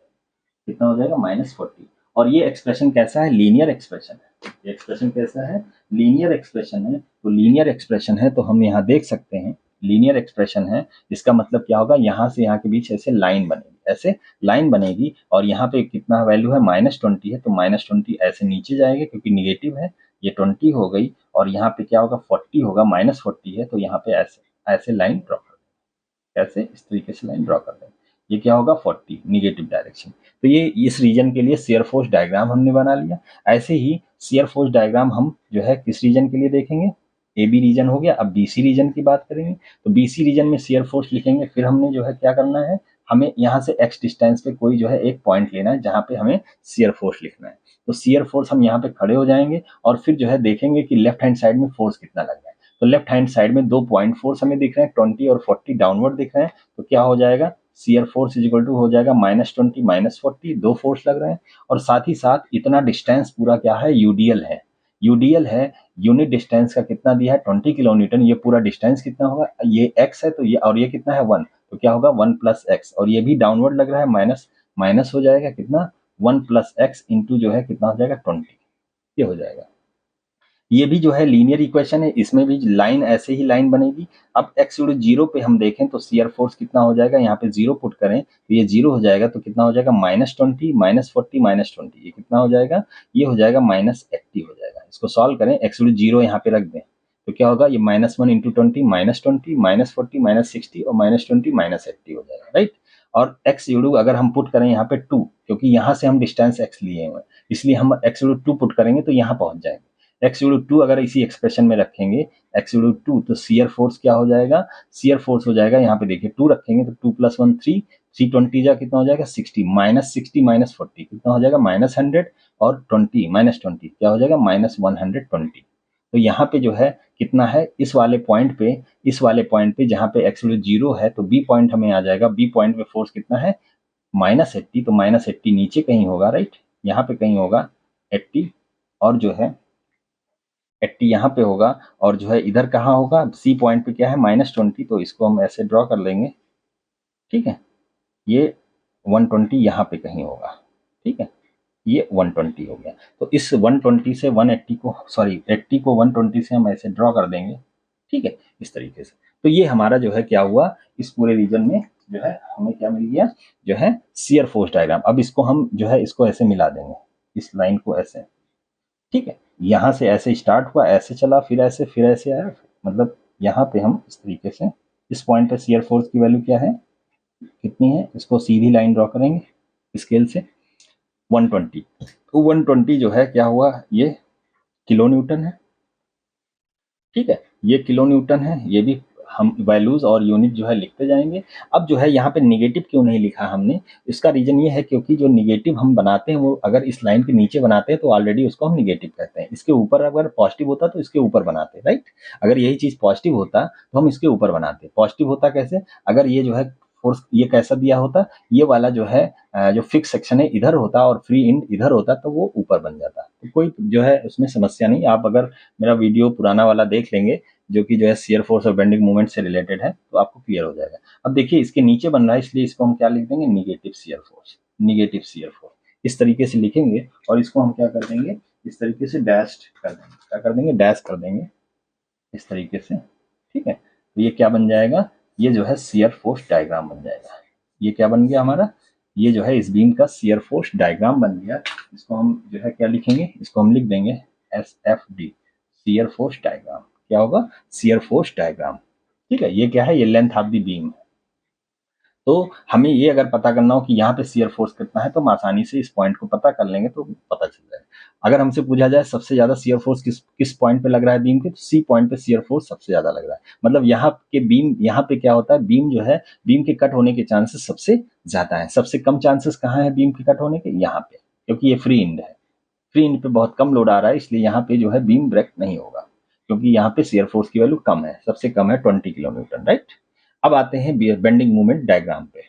कितना हो जाएगा, -40। और ये एक्सप्रेशन कैसा है, लीनियर एक्सप्रेशन है। ये एक्सप्रेशन कैसा है, लीनियर एक्सप्रेशन है। तो लीनियर एक्सप्रेशन है तो हम यहाँ देख सकते हैं लीनियर एक्सप्रेशन है। इसका मतलब क्या होगा, यहाँ से यहाँ के बीच ऐसे लाइन बनेगी, ऐसे लाइन बनेगी, और यहाँ पे कितना वैल्यू है -20 है, तो -20 ऐसे नीचे जाएगा क्योंकि निगेटिव है, ये 20 हो गई, और यहाँ पे क्या होगा 40 होगा, -40 है, तो यहाँ पे ऐसे ऐसे लाइन ड्रॉ कर दें, ऐसे इस तरीके से लाइन ड्रॉ कर दें। ये क्या होगा 40 निगेटिव डायरेक्शन। तो ये इस रीजन के लिए शेयर फोर्स डायग्राम हमने बना लिया। ऐसे ही शेयर फोर्स डायग्राम हम जो है किस रीजन के लिए देखेंगे, ए बी रीजन हो गया। अब बीसी रीजन की बात करेंगे, तो बीसी रीजन में शेयर फोर्स लिखेंगे। फिर हमने जो है क्या करना है, हमें यहाँ से एक्स डिस्टेंस पे कोई जो है एक पॉइंट लेना है जहाँ पे हमें शेयर फोर्स लिखना है। तो शेयर फोर्स हम यहाँ पे खड़े हो जाएंगे और फिर जो है देखेंगे कि लेफ्ट हैंड साइड में फोर्स कितना लग रहा है। तो लेफ्ट हैंड साइड में 2 पॉइंट फोर्स हमें दिख रहे हैं, 20 और 40 डाउनवर्ड दिख रहे हैं। तो क्या हो जाएगा, shear force is equal to हो जाएगा -20 -40, 2 फोर्स लग रहे हैं, और साथ ही साथ इतना डिस्टेंस पूरा क्या है, यूडीएल है। यूडीएल है, यूनिट डिस्टेंस का कितना दिया है 20 किलो न्यूटन। ये पूरा डिस्टेंस कितना होगा, ये एक्स है, तो ये और ये कितना है 1, तो क्या होगा 1 + x, और ये भी डाउनवर्ड लग रहा है, माइनस माइनस हो जाएगा कितना 1 + x इंटू जो है कितना हो जाएगा 20, ये हो जाएगा। ये भी जो है लीनियर इक्वेशन है, इसमें भी लाइन ऐसे ही लाइन बनेगी। अब x इक्वल 0 पे हम देखें तो शेयर फोर्स कितना हो जाएगा, यहाँ पे 0 पुट करें तो ये 0 हो जाएगा, तो कितना हो जाएगा -20 -40 -20, ये कितना हो जाएगा, ये हो जाएगा -80 हो जाएगा। इसको सॉल्व करें, x इक्वल 0 यहाँ पे रख दें तो क्या होगा, ये -1 × 20 -20 -40 -60 और -20 -80 हो जाएगा, राइट। और x इक्वल अगर हम पुट करें यहाँ पे 2, क्योंकि यहाँ से हम डिस्टेंस x लिए हुए हैं, इसलिए हम x इक्वल 2 पुट करेंगे तो यहाँ पहुंच जाएंगे। x इक्वल 2 अगर इसी एक्सप्रेशन में रखेंगे x इक्वल 2, तो शेयर फोर्स क्या हो जाएगा, शेयर फोर्स हो जाएगा, यहाँ पे देखिए 2 रखेंगे तो 2 + 1 3, 320 जा कितना हो जाएगा 60, -60 -40 कितना हो जाएगा -100, और 20 -20 क्या हो जाएगा -120। तो यहाँ पे जो है कितना है, इस वाले पॉइंट पे, इस वाले पॉइंट पे जहाँ पे x इक्वल 0 है, तो बी पॉइंट हमें आ जाएगा। बी पॉइंट में फोर्स कितना है -80, तो -80 नीचे कहीं होगा, राइट, यहाँ पे कहीं होगा 80, और जो है 80 यहाँ पे होगा, और जो है इधर कहाँ होगा, सी पॉइंट पे क्या है -20, तो इसको हम ऐसे ड्रॉ कर लेंगे, ठीक है। ये 120 यहाँ पे कहीं होगा, ठीक है, ये 120 हो गया। तो इस 120 से 180 को, सॉरी 80 को 120 से हम ऐसे ड्रॉ कर देंगे, ठीक है, इस तरीके से। तो ये हमारा जो है क्या हुआ, इस पूरे रीजन में जो है हमें क्या मिल गया, जो है शियर फोर्स डायग्राम। अब इसको हम जो है इसको ऐसे मिला देंगे, इस लाइन को ऐसे, ठीक है, यहाँ से ऐसे स्टार्ट हुआ, ऐसे चला, फिर ऐसे आया, मतलब यहाँ पे हम इस तरीके से इस पॉइंट पे शेयर फोर्स की वैल्यू क्या है, कितनी है, इसको सीधी लाइन ड्रॉ करेंगे स्केल से 120। तो 120 जो है क्या हुआ, ये किलो न्यूटन है, ठीक है, ये किलो न्यूटन है, ये भी हम वैल्यूज और यूनिट जो है लिखते जाएंगे। अब जो है यहाँ पे निगेटिव क्यों नहीं लिखा हमने, इसका रीजन ये है क्योंकि जो निगेटिव हम बनाते हैं वो अगर इस लाइन के नीचे बनाते हैं तो ऑलरेडी उसको हम निगेटिव कहते हैं। इसके ऊपर अगर पॉजिटिव होता तो इसके ऊपर बनाते, राइट। अगर यही चीज पॉजिटिव होता तो हम इसके ऊपर बनाते। पॉजिटिव होता कैसे, अगर ये जो है फोर्स ये कैसा दिया होता, ये वाला जो है जो फिक्स सेक्शन है इधर होता और फ्री एंड इधर होता तो वो ऊपर बन जाता। तो कोई जो है उसमें समस्या नहीं। आप अगर मेरा वीडियो पुराना वाला देख लेंगे जो कि जो है शियर फोर्स और बेंडिंग मूवमेंट से रिलेटेड है तो आपको क्लियर हो जाएगा। अब देखिए इसके नीचे बन रहा है इसलिए इसको हम क्या लिख देंगे, negative shear force, negative shear force इस तरीके से लिखेंगे और इसको हम क्या कर देंगे, इस तरीके से डैश कर देंगे। क्या कर देंगे, डैश कर देंगे इस तरीके से, ठीक है। तो ये क्या बन जाएगा, ये जो है शियर फोर्स डायग्राम बन जाएगा। ये क्या बन गया हमारा, ये जो है इस बीम का शियर फोर्स डायग्राम बन गया। इसको हम जो है क्या लिखेंगे, इसको हम लिख देंगे SFD, शियर फोर्स डायग्राम। क्या होगा, शियर फोर्स डायग्राम, ठीक है। ये क्या है, ये लेंथ ऑफ द बीम है। तो हमें ये अगर पता करना हो कि यहाँ पे शियर फोर्स कितना है तो हम आसानी से इस पॉइंट को पता कर लेंगे तो पता चल जाएगा। अगर हमसे पूछा जाए सबसे ज्यादा शियर फोर्स किस पॉइंट पे लग रहा है बीम के, तो सी पॉइंट पे शियर फोर्स सबसे ज्यादा लग रहा है। मतलब यहाँ के बीम, यहाँ पे क्या होता है, बीम जो है बीम के कट होने के चांसेस सबसे ज्यादा है। सबसे कम चांसेस कहाँ है बीम के कट होने के, यहाँ पे, क्योंकि ये फ्री एंड है। फ्री एंड पे बहुत कम लोड आ रहा है इसलिए यहाँ पे जो है बीम ब्रेक नहीं होगा, क्योंकि यहाँ पे शियर फोर्स की वैल्यू कम है, सबसे कम है 20 किलो न्यूटन, राइट। अब आते हैं बेंडिंग मोमेंट डायग्राम पे।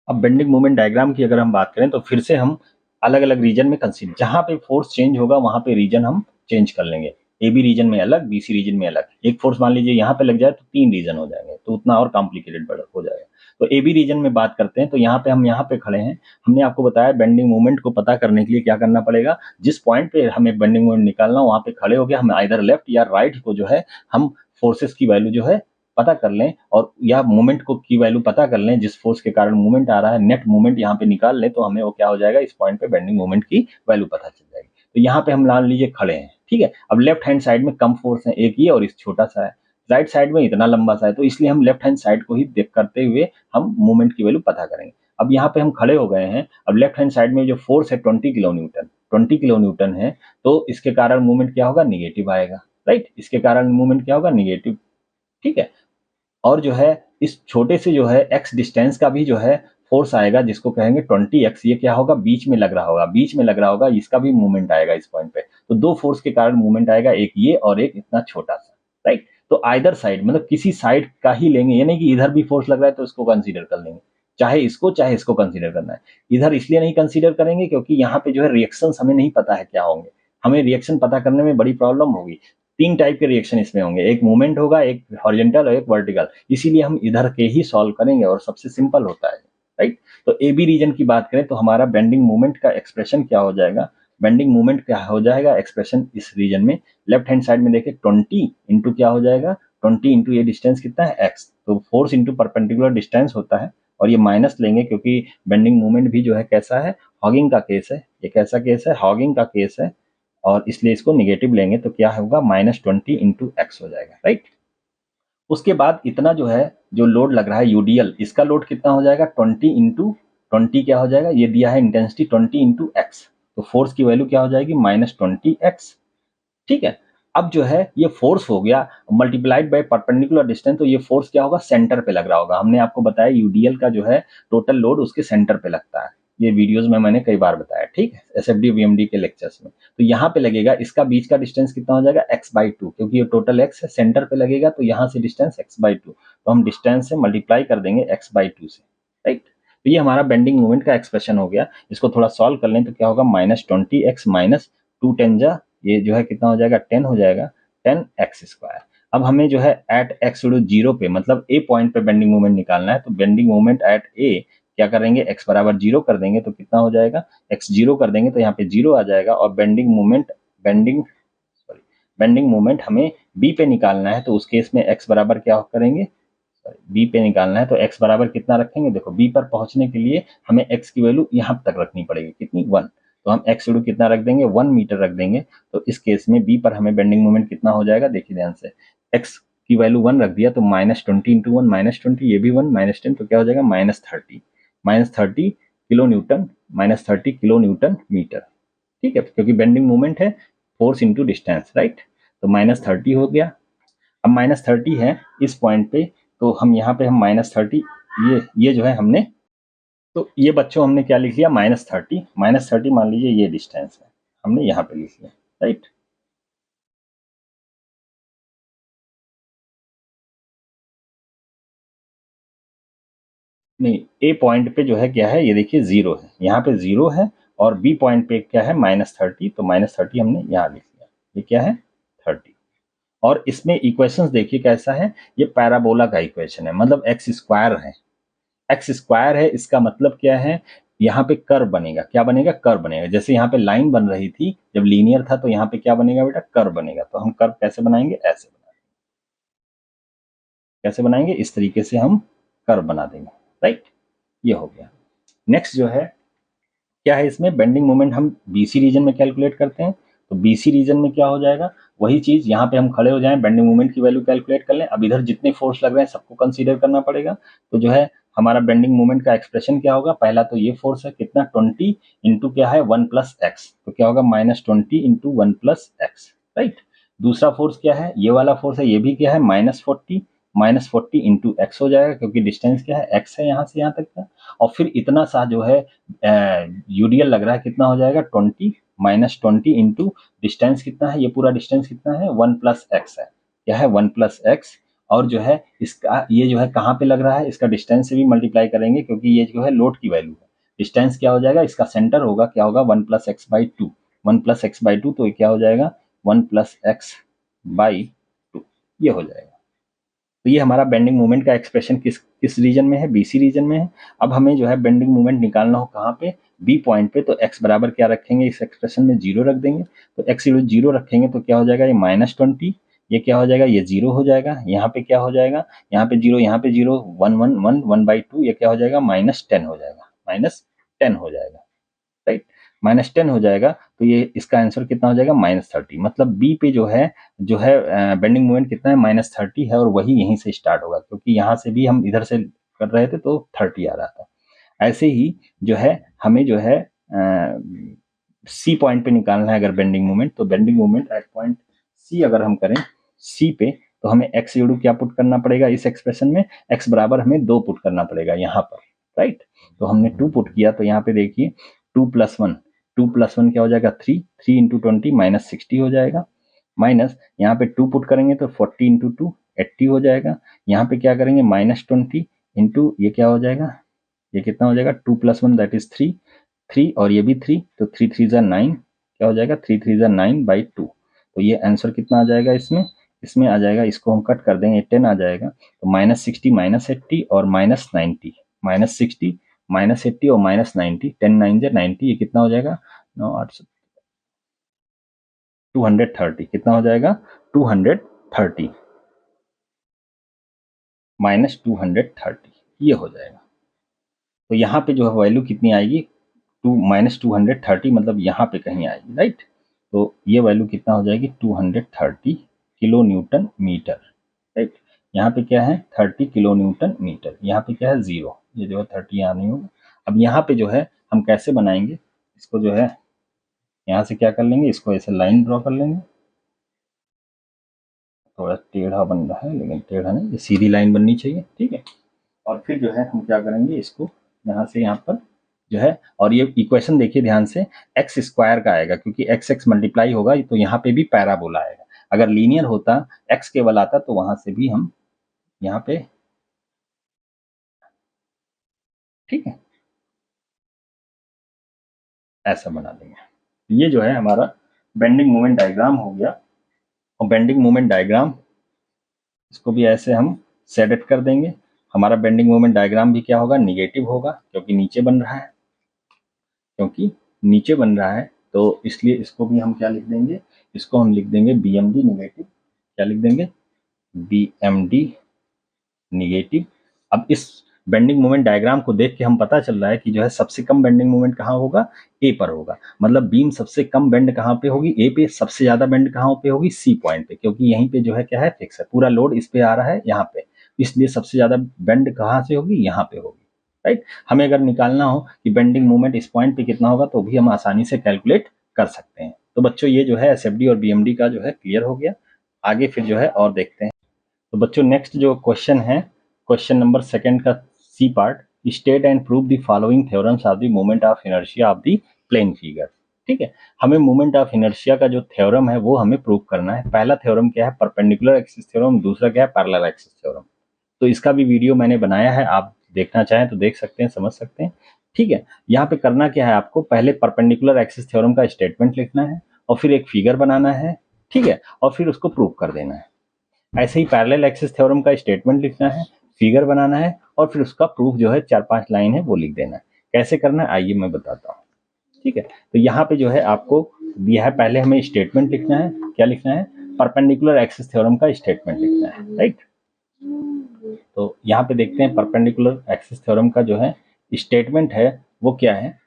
अब बेंडिंग मोमेंट डायग्राम की अगर हम बात करें तो फिर से हम अलग अलग रीजन में कंसीडर, जहां पे फोर्स चेंज होगा वहां पे रीजन हम चेंज कर लेंगे। ए बी रीजन में अलग, बी सी रीजन में अलग। एक फोर्स मान लीजिए यहाँ पे लग जाए तो 3 रीजन हो जाएंगे, तो उतना और कॉम्प्लिकेटेड हो जाएगा। तो ए बी रीजन में बात करते हैं तो यहाँ पे हम यहाँ पे खड़े हैं। हमने आपको बताया बेंडिंग मोमेंट को पता करने के लिए क्या करना पड़ेगा, जिस पॉइंट पे हमें बेंडिंग मोमेंट निकालना वहां पे खड़े हो गया, हम आइदर लेफ्ट या राइट को जो है हम फोर्सेस की वैल्यू जो है पता कर लें, और या मोमेंट को की वैल्यू पता कर लें, जिस फोर्स के कारण मूवमेंट आ रहा है नेट मूवमेंट यहाँ पे निकाल लें तो हमें वो क्या हो जाएगा, इस पॉइंट पे बेंडिंग मोमेंट की वैल्यू पता चल जाएगी। तो यहाँ पे हम मान लीजिए खड़े हैं, ठीक है। अब लेफ्ट हैंड साइड में कम फोर्स है, एक ये और इस छोटा सा है, राइट साइड में इतना लंबा सा है, तो इसलिए हम लेफ्ट हैंड साइड को ही देख करते हुए हम मूवमेंट की वैल्यू पता करेंगे। अब यहाँ पे हम खड़े हो गए हैं, अब लेफ्ट हैंड साइड में जो फोर्स है 20 किलो न्यूटन, 20 किलो न्यूटन है, तो इसके कारण मूवमेंट क्या होगा, निगेटिव आएगा, राइट। इसके कारण मूवमेंट क्या होगा, निगेटिव, ठीक है। और जो है इस छोटे से जो है x डिस्टेंस का भी जो है फोर्स आएगा, जिसको कहेंगे 20x। ये क्या होगा, बीच में लग रहा होगा, बीच में लग रहा होगा, इसका भी मूवमेंट आएगा इस पॉइंट पे। तो दो फोर्स के कारण मूवमेंट आएगा, एक ये और एक इतना छोटा सा, राइट। तो आइदर साइड मतलब किसी साइड का ही लेंगे, ये नहीं कि इधर भी फोर्स लग रहा है तो इसको कंसीडर कर लेंगे, चाहे इसको कंसीडर करना है। इधर इसलिए नहीं कंसीडर करेंगे क्योंकि यहाँ पे जो है रिएक्शंस हमें नहीं पता है क्या होंगे, हमें रिएक्शन पता करने में बड़ी प्रॉब्लम होगी। 3 टाइप के रिएक्शन इसमें होंगे, एक मूवमेंट होगा, एक हॉरिजॉन्टल और एक वर्टिकल। इसीलिए हम इधर के ही सॉल्व करेंगे और सबसे सिंपल होता है, राइट। तो ए बी रीजन की बात करें तो हमारा बेंडिंग मूवमेंट का एक्सप्रेशन क्या हो जाएगा, बेंडिंग मूवमेंट क्या हो जाएगा एक्सप्रेशन इस रीजन में। लेफ्ट हैंड साइड में देखिए 20 इंटू क्या हो जाएगा, 20 इंटू ये डिस्टेंस कितना है x, तो फोर्स इंटू परपेंडिकुलर डिस्टेंस होता है, और ये माइनस लेंगे क्योंकि बेंडिंग मूवमेंट भी जो है कैसा है, हॉगिंग का केस है। ये कैसा केस है, हॉगिंग का केस है, और इसलिए इसको निगेटिव लेंगे तो क्या होगा, -20 इंटू एक्स हो जाएगा, राइट। उसके बाद इतना जो है जो लोड लग रहा है यूडीएल, इसका लोड कितना हो जाएगा, 20 इंटू 20 क्या हो जाएगा, ये दिया है इंटेंसिटी 20 इंटू एक्स, तो फोर्स की वैल्यू क्या हो जाएगी, -20x, ठीक है। अब जो है ये फोर्स हो गया मल्टीप्लाइड बाय परपेंडिकुलर डिस्टेंस, तो ये फोर्स क्या होगा, सेंटर पे लग रहा होगा। हमने आपको बताया यूडीएल का जो है टोटल लोड उसके सेंटर पे लगता है, ये वीडियोस में मैंने कई बार बताया, ठीक है, एसएफडी वीएमडी के लेक्चर्स में। तो यहाँ पे लगेगा, इसका बीच का डिस्टेंस कितना हो जाएगा, x/2, क्योंकि ये टोटल x है, सेंटर पे लगेगा तो यहाँ से डिस्टेंस x/2, तो हम डिस्टेंस से मल्टीप्लाई कर देंगे x/2 से, राइट। तो ये हमारा बेंडिंग मूवमेंट का एक्सप्रेशन हो गया। इसको थोड़ा सॉल्व कर लें तो क्या होगा, -20x माइनस 2 10 जा, ये जो है कितना हो जाएगा, 10 हो जाएगा, 10x²। अब हमें जो है एट x0 पे, मतलब ए पॉइंट पे बेंडिंग मूवमेंट निकालना है, तो बेंडिंग मूवमेंट एट ए क्या करेंगे, x बराबर 0 कर देंगे तो कितना हो जाएगा, x 0 कर देंगे तो यहाँ पे 0 आ जाएगा, और बेंडिंग मूवमेंट हमें b पे निकालना है, तो उस केस में x बराबर क्या करेंगे, b पे निकालना है तो x बराबर कितना रखेंगे, देखो b पर पहुंचने के लिए हमें x की वैल्यू यहाँ तक रखनी पड़ेगी, कितनी, 1, तो हम x वैल्यू कितना रख देंगे, 1 मीटर रख देंगे। तो इस केस में b पर हमें बेंडिंग मोमेंट कितना हो जाएगा, देखिए ध्यान से, x की वैल्यू 1 रख दिया तो -20 इंटू 1 -20, ये भी 1 -10, तो क्या हो जाएगा, -30 kilo newton, -30 kilo newton metre, ठीक है, क्योंकि बेंडिंग मोमेंट है फोर्स इंटू डिस्टेंस, राइट। तो -30 हो गया। अब -30 है इस पॉइंट पे, तो हम यहाँ पे हम -30 ये जो है हमने, तो ये बच्चों हमने क्या लिख लिया, -30 मान लीजिए ये डिस्टेंस है, हमने यहाँ पे लिख लिया, राइट। नहीं, ए पॉइंट पे जो है क्या है, ये देखिए 0 है, यहाँ पे 0 है, और बी पॉइंट पे क्या है -30, तो -30 हमने यहाँ लिख लिया, ये क्या है 30। और इसमें इक्वेशंस देखिए कैसा है, ये पैराबोला का इक्वेशन है, मतलब एक्स स्क्वायर है, एक्स स्क्वायर है, इसका मतलब क्या है, यहाँ पे कर्व बनेगा, क्या बनेगा, कर्व बनेगा। जैसे यहाँ पे लाइन बन रही थी जब लीनियर था, तो यहाँ पे क्या बनेगा बेटा, कर्व बनेगा। तो हम कर्व कैसे बनाएंगे, ऐसे बनाएंगे, कैसे बनाएंगे, इस तरीके से हम कर्व बना देंगे, राइट। ये हो गया। नेक्स्ट जो है क्या है, इसमें बेंडिंग मोमेंट हम बीसी रीजन में कैलकुलेट करते हैं। तो बीसी रीजन में क्या हो जाएगा, वही चीज, यहाँ पे हम खड़े हो जाएं, बेंडिंग मोमेंट की वैल्यू कैलकुलेट कर लें। अब इधर जितने फोर्स लग रहे हैं सबको कंसीडर करना पड़ेगा। तो जो है हमारा बेंडिंग मोमेंट का एक्सप्रेशन क्या होगा, पहला तो ये फोर्स है कितना 20 इंटू क्या है 1 प्लस एक्स, तो क्या होगा -20 इंटू 1 प्लस एक्स, राइट। दूसरा फोर्स क्या है, ये वाला फोर्स है, ये भी क्या है -40 इंटू एक्स हो जाएगा, क्योंकि डिस्टेंस क्या है, एक्स है यहाँ से यहाँ तक का। और फिर इतना सा जो है यूडीएल लग रहा है, कितना हो जाएगा 20 -20 इंटू डिस्टेंस कितना है, ये पूरा डिस्टेंस कितना है 1 प्लस एक्स है, क्या है 1 प्लस एक्स। और जो है इसका ये जो है कहाँ पे लग रहा है, इसका डिस्टेंस से भी मल्टीप्लाई करेंगे, क्योंकि ये जो है लोड की वैल्यू है। डिस्टेंस क्या हो जाएगा, इसका सेंटर होगा, क्या होगा 1 plus x by two, 1 plus x by two, तो ये क्या हो जाएगा 1 प्लस एक्स बाई टू, ये हो जाएगा। तो ये हमारा बेंडिंग मोमेंट का एक्सप्रेशन किस किस रीजन में है, बीसी रीजन में है। अब हमें जो है बेंडिंग मोमेंट निकालना हो कहाँ पे, बी पॉइंट पे। तो एक्स बराबर क्या रखेंगे, इस एक्सप्रेशन में 0 रख देंगे। तो एक्स 0 रखेंगे तो क्या हो जाएगा, ये -20, ये क्या हो जाएगा, ये 0 हो जाएगा। यहाँ पे क्या हो जाएगा, यहाँ पे 0, यहाँ पे 0, 1 1 1 1/2, ये क्या हो जाएगा -10 हो जाएगा, -10 हो जाएगा, राइट। -10 हो जाएगा, तो ये इसका आंसर कितना हो जाएगा -30। मतलब बी पे जो है बेंडिंग मोमेंट कितना है -30 है, और वही यहीं से स्टार्ट होगा, क्योंकि यहाँ से भी हम इधर से कर रहे थे तो 30 आ रहा था। ऐसे ही जो है हमें जो है सी पॉइंट पे निकालना है अगर बेंडिंग मोमेंट, तो bending moment at point C अगर हम करें सी पे, तो हमें एक्स यूडू क्या पुट करना पड़ेगा इस एक्सप्रेशन में, एक्स बराबर हमें 2 पुट करना पड़ेगा यहाँ पर, राइट। तो हमने 2 पुट किया, तो यहाँ पे देखिए 2 + 1, 2 + 1 क्या हो जाएगा 3, 3 इंटू 20 -60 हो जाएगा। माइनस यहाँ पे 2 पुट करेंगे तो 40 इंटू 2 80 हो जाएगा। यहाँ पे क्या करेंगे -20 इंटू ये क्या हो जाएगा, ये कितना हो जाएगा 2 + 1 दैट इज 3, 3 और ये भी 3, तो 3 3 ज़ा 9, क्या हो जाएगा 3 3 ज़ा 9/2। तो ये आंसर कितना आ जाएगा इसमें, इसमें आ जाएगा, इसको हम कट कर देंगे 10 आ जाएगा। तो -60 -80 और -90, -60 -80 और -90, 10 9 ज़ा 90, ये कितना हो जाएगा 9 8 230, कितना हो जाएगा 230 -230, ये हो जाएगा। तो यहाँ पे जो है वैल्यू कितनी आएगी, -230, मतलब यहाँ पे कहीं आएगी, राइट। तो ये वैल्यू कितना हो जाएगी 230 किलो न्यूटन मीटर, राइट। यहाँ पे क्या है 30 किलो न्यूटन मीटर, यहाँ पे क्या है 0, ये जो है 30 यहाँ नहीं होगा। अब यहाँ पे जो है हम कैसे बनाएंगे इसको, जो है यहाँ से क्या कर लेंगे, इसको ऐसे लाइन ड्रॉ कर लेंगे, थोड़ा टेढ़ा बन रहा है लेकिन टेढ़ा नहीं, ये सीधी लाइन बननी चाहिए, ठीक है। और फिर जो है हम क्या करेंगे, इसको यहाँ से यहाँ पर जो है, और ये इक्वेशन देखिए ध्यान से, एक्स स्क्वायर का आएगा, क्योंकि एक्स एक्स मल्टीप्लाई होगा, तो यहाँ पे भी पैराबोला आएगा। अगर लीनियर होता, एक्स केवल आता, तो वहां से भी हम यहाँ पे, ठीक है, ऐसा बना देंगे। ये जो है हमारा बेंडिंग मोमेंट डायग्राम हो गया। और बेंडिंग मोमेंट डायग्राम, इसको भी ऐसे हम सेट कर देंगे। हमारा बेंडिंग मोमेंट डायग्राम भी क्या होगा, निगेटिव होगा, क्योंकि नीचे बन रहा है, क्योंकि नीचे बन रहा है, तो इसलिए इसको भी हम क्या लिख देंगे, इसको हम लिख देंगे BMD निगेटिव, क्या लिख देंगे BMD निगेटिव। अब इस बेंडिंग मोमेंट डायग्राम को देख के हम पता चल रहा है कि जो है सबसे कम बेंडिंग मोमेंट कहाँ होगा, ए पर होगा। मतलब बीम सबसे कम बेंड कहाँ पे होगी, ए पे। सबसे ज्यादा बेंड कहाँ पे होगी, सी पॉइंट पे, क्योंकि यहीं पे जो है क्या है फिक्स है, पूरा लोड इस पे आ रहा है यहाँ पे, इसलिए सबसे ज्यादा बेंड कहाँ से होगी, यहाँ पे होगी, राइट। हमें अगर निकालना हो कि बेंडिंग मोमेंट इस पॉइंट पे कितना होगा, तो भी हम आसानी से कैलकुलेट कर सकते हैं। तो बच्चों ये जो है SFD और BMD का जो है क्लियर हो गया। आगे फिर जो है और देखते हैं। तो बच्चों नेक्स्ट जो क्वेश्चन है, क्वेश्चन नंबर सेकंड का C part, state and prove the following theorems of the moment of inertia of the plane figure. ठीक है, हमें मोमेंट ऑफ इनर्शिया का जो थ्योरम है वो हमें प्रूव करना है। पहला थ्योरम क्या है, परपेंडिकुलर एक्सिस थ्योरम, दूसरा क्या है, पैरेलल एक्सिस थ्योरम। तो इसका भी वीडियो मैंने बनाया है, आप देखना चाहें तो देख सकते हैं, समझ सकते हैं। ठीक है, यहाँ पे करना क्या है, आपको पहले परपेंडिकुलर एक्सिस थ्योरम का स्टेटमेंट लिखना है और फिर एक फिगर बनाना है। ठीक है, और फिर उसको प्रूव कर देना है। ऐसे ही पैरेलल एक्सिस थ्योरम का स्टेटमेंट लिखना है, फिगर बनाना है और फिर उसका प्रूफ जो है 4-5 लाइन है वो लिख देना है। कैसे करना है आइए मैं बताता हूँ। ठीक है, तो यहाँ पे जो है आपको दिया है, पहले हमें स्टेटमेंट लिखना है। क्या लिखना है, परपेंडिकुलर एक्सिस थ्योरम का स्टेटमेंट लिखना है, राइट। तो यहाँ पे देखते हैं परपेंडिकुलर एक्सिस थ्योरम का जो है स्टेटमेंट है वो क्या है।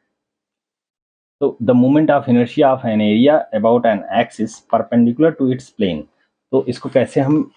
तो the moment of inertia of an area about an axis perpendicular to its plane. तो इसको कैसे हम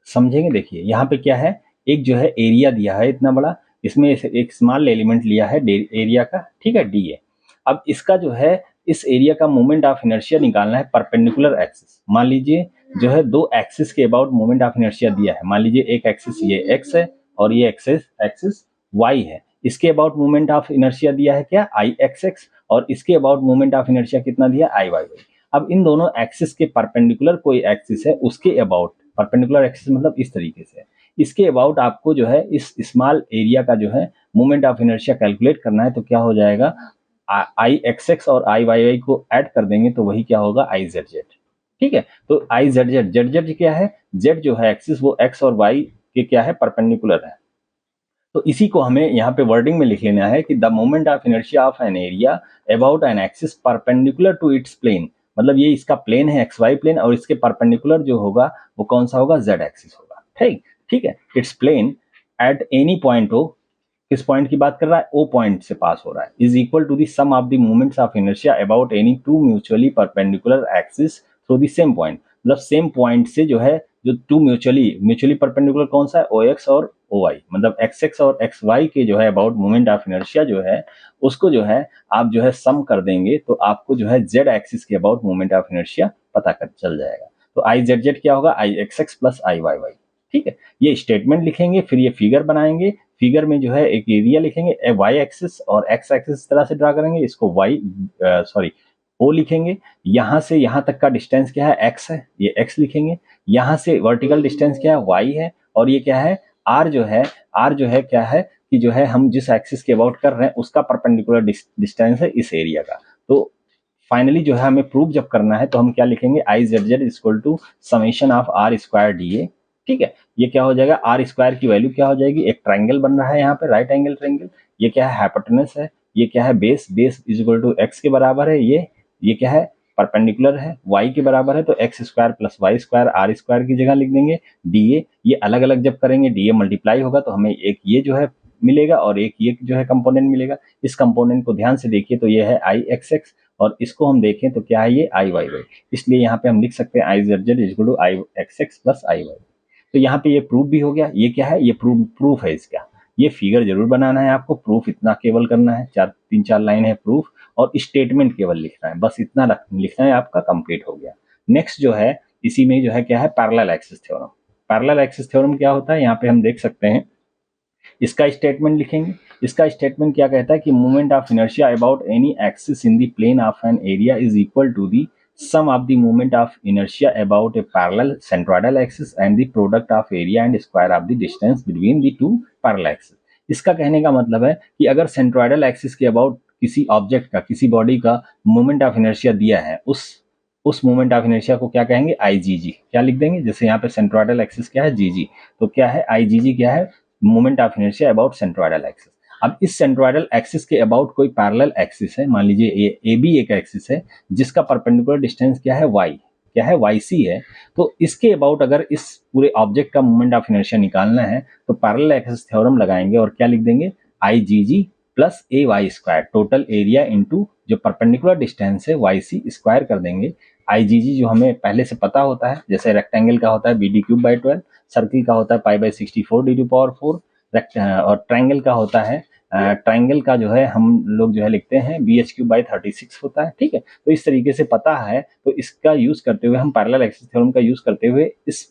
समझेंगे, देखिए यहाँ पे क्या है, एक जो है एरिया दिया है इतना बड़ा, इसमें एक स्मॉल एलिमेंट लिया है एरिया का, ठीक है, डी है। अब इसका जो है इस एरिया का मोमेंट ऑफ इनर्शिया निकालना है परपेंडिकुलर एक्सिस। मान लीजिए जो है दो एक्सिस के अबाउट मोमेंट ऑफ इनर्शिया दिया है। मान लीजिए एक एक्सिस ये एक्स है और ये एक्सिस वाई है। इसके अबाउट मोमेंट ऑफ इनर्शिया दिया है क्या, आई एक्स एक्स, और इसके अबाउट मोमेंट ऑफ इनर्शिया कितना दिया, आई वाई वाई। अब इन दोनों एक्सिस के परपेंडिकुलर कोई एक्सिस है उसके अबाउट, परपेंडिकुलर एक्सिस मतलब इस तरीके से, इसके अबाउट आपको जो है इस स्मॉल एरिया का जो है मोमेंट ऑफ इनर्शिया कैलकुलेट करना है। तो क्या हो जाएगा, आई एक्स एक्स और आई वाई वाई को ऐड कर देंगे तो वही क्या होगा, आई जेड जेड। ठीक है, तो आई जेड जेड, जेड जेड क्या है, जेड जो है एक्सिस वो एक्स और वाई के क्या है, परपेंडिकुलर है। तो इसी को हमें यहाँ पे वर्डिंग में लिख लेना है कि the moment of inertia of an area about an axis perpendicular to its plane. मतलब ये इसका प्लेन है एक्स वाई प्लेन और इसके परपेंडिकुलर जो होगा वो कौन सा होगा, जेड एक्सिस होगा। ठीक ठीक है, its plane at any point O, किस पॉइंट की बात कर रहा है, ओ पॉइंट से पास हो रहा है, is equal to the sum of the moments of inertia about any two mutually perpendicular axis through the same point. मतलब सेम पॉइंट से जो है जो टू म्यूचुअली परपेंडिकुलर कौन सा है, ओ एक्स और ओ वाई, मतलब एक्स एक्स और एक्स वाई के जो है अबाउट मोमेंट ऑफ इनर्शिया जो है उसको जो है आप जो है सम कर देंगे तो आपको जो है जेड एक्सिस के अबाउट मोमेंट ऑफ इनर्शिया पता कर चल जाएगा। तो आई जेड जेड क्या होगा, आई X X plus I Y Y. ठीक है, ये स्टेटमेंट लिखेंगे, फिर ये फिगर बनाएंगे। फिगर में जो है एक एरिया लिखेंगे, वाई एक्सिस और एक्स एक्सिस इस तरह से ड्रा करेंगे, इसको ओ लिखेंगे। यहाँ से यहाँ तक का डिस्टेंस क्या है, एक्स है, ये एक्स लिखेंगे। यहाँ से वर्टिकल डिस्टेंस क्या है, वाई है, और ये क्या है, आर जो है, आर जो है क्या है कि जो है हम जिस एक्सिस के अबाउट कर रहे हैं उसका परपेंडिकुलर डिस्टेंस है इस एरिया का। तो फाइनली जो है हमें प्रूव जब करना है तो हम क्या लिखेंगे, I Z Z equal to summation of R square D A. ठीक है, ये क्या हो जाएगा, आर स्क्वायर की वैल्यू क्या हो जाएगी, एक ट्राइंगल बन रहा है यहाँ पे, राइट एंगल ट्राइंगल। ये क्या है, हाइपोटेनस है। ये क्या है, base, base is equal to X के बराबर है। ये क्या है, परपेंडिकुलर है, y के बराबर है, तो X square plus Y square R square की जगह लिख देंगे। डी ए, ये अलग अलग जब करेंगे डी ए मल्टीप्लाई होगा तो हमें एक ये जो है मिलेगा और एक ये जो है कंपोनेंट मिलेगा। इस कंपोनेंट को ध्यान से देखिए तो ये है आई एक्स एक्स और इसको हम देखें तो क्या है, ये आई वाई वाई। इसलिए यहाँ पे हम लिख सकते हैं I Z Z equal to I X X plus I Y. तो यहाँ पे ये प्रूफ भी हो गया। ये क्या है, ये प्रूफ है इसका। ये फिगर जरूर बनाना है आपको, प्रूफ इतना केवल करना है, 3-4 लाइन है प्रूफ, और स्टेटमेंट केवल लिखना है, बस इतना लिखना है, आपका कंप्लीट हो गया। नेक्स्ट जो है इसी में जो है क्या है, parallel axis theorem. Parallel axis theorem क्या होता है, यहाँ पे हम देख सकते हैं, इसका स्टेटमेंट लिखेंगे। इसका स्टेटमेंट क्या कहता है कि moment of inertia about any axis in the plane of an area is equal to the sum of the moment of inertia about a parallel centroidal axis and the product of area and square of the distance between the two parallel axes। इसका कहने का मतलब है कि अगर centroidal axis के about किसी object का, किसी बॉडी का मोमेंट ऑफ इनर्शिया दिया है, उस मोमेंट ऑफ इनर्शिया को क्या कहेंगे, आई जी जी। क्या लिख देंगे, जैसे यहाँ पे सेंट्रोइडल एक्सिस क्या है, जी जी, तो क्या है आई जी जी, क्या है moment of inertia about centroidal axis. अब इस सेंट्रोइडल एक्सिस के अबाउट कोई पैरेलल एक्सिस है, मान लीजिए ए बी एक एक्सिस है जिसका परपेंडिकुलर डिस्टेंस क्या है, वाई, क्या है, वाई सी है। तो इसके अबाउट अगर इस पूरे ऑब्जेक्ट का मोमेंट ऑफ इनर्शिया निकालना है तो पैरेलल एक्सिस थ्योरम लगाएंगे और क्या लिख देंगे, I G G plus A Y square, total area into जो परपेंडिकुलर डिस्टेंस है वाई सी स्क्वायर कर देंगे। आई जी जी जो हमें पहले से पता होता है, जैसे रेक्टेंगल का होता है B D cube by 12, circle का होता है pi by 64 D to power 4, और ट्राइंगल का होता है, ट्राइंगल का जो है हम लोग जो है लिखते हैं बी एच क्यू बाई 36 होता है। ठीक है, तो इस तरीके से पता है, तो इसका यूज करते हुए हम पैरेलल एक्सिस थ्योरम का यूज करते हुए इस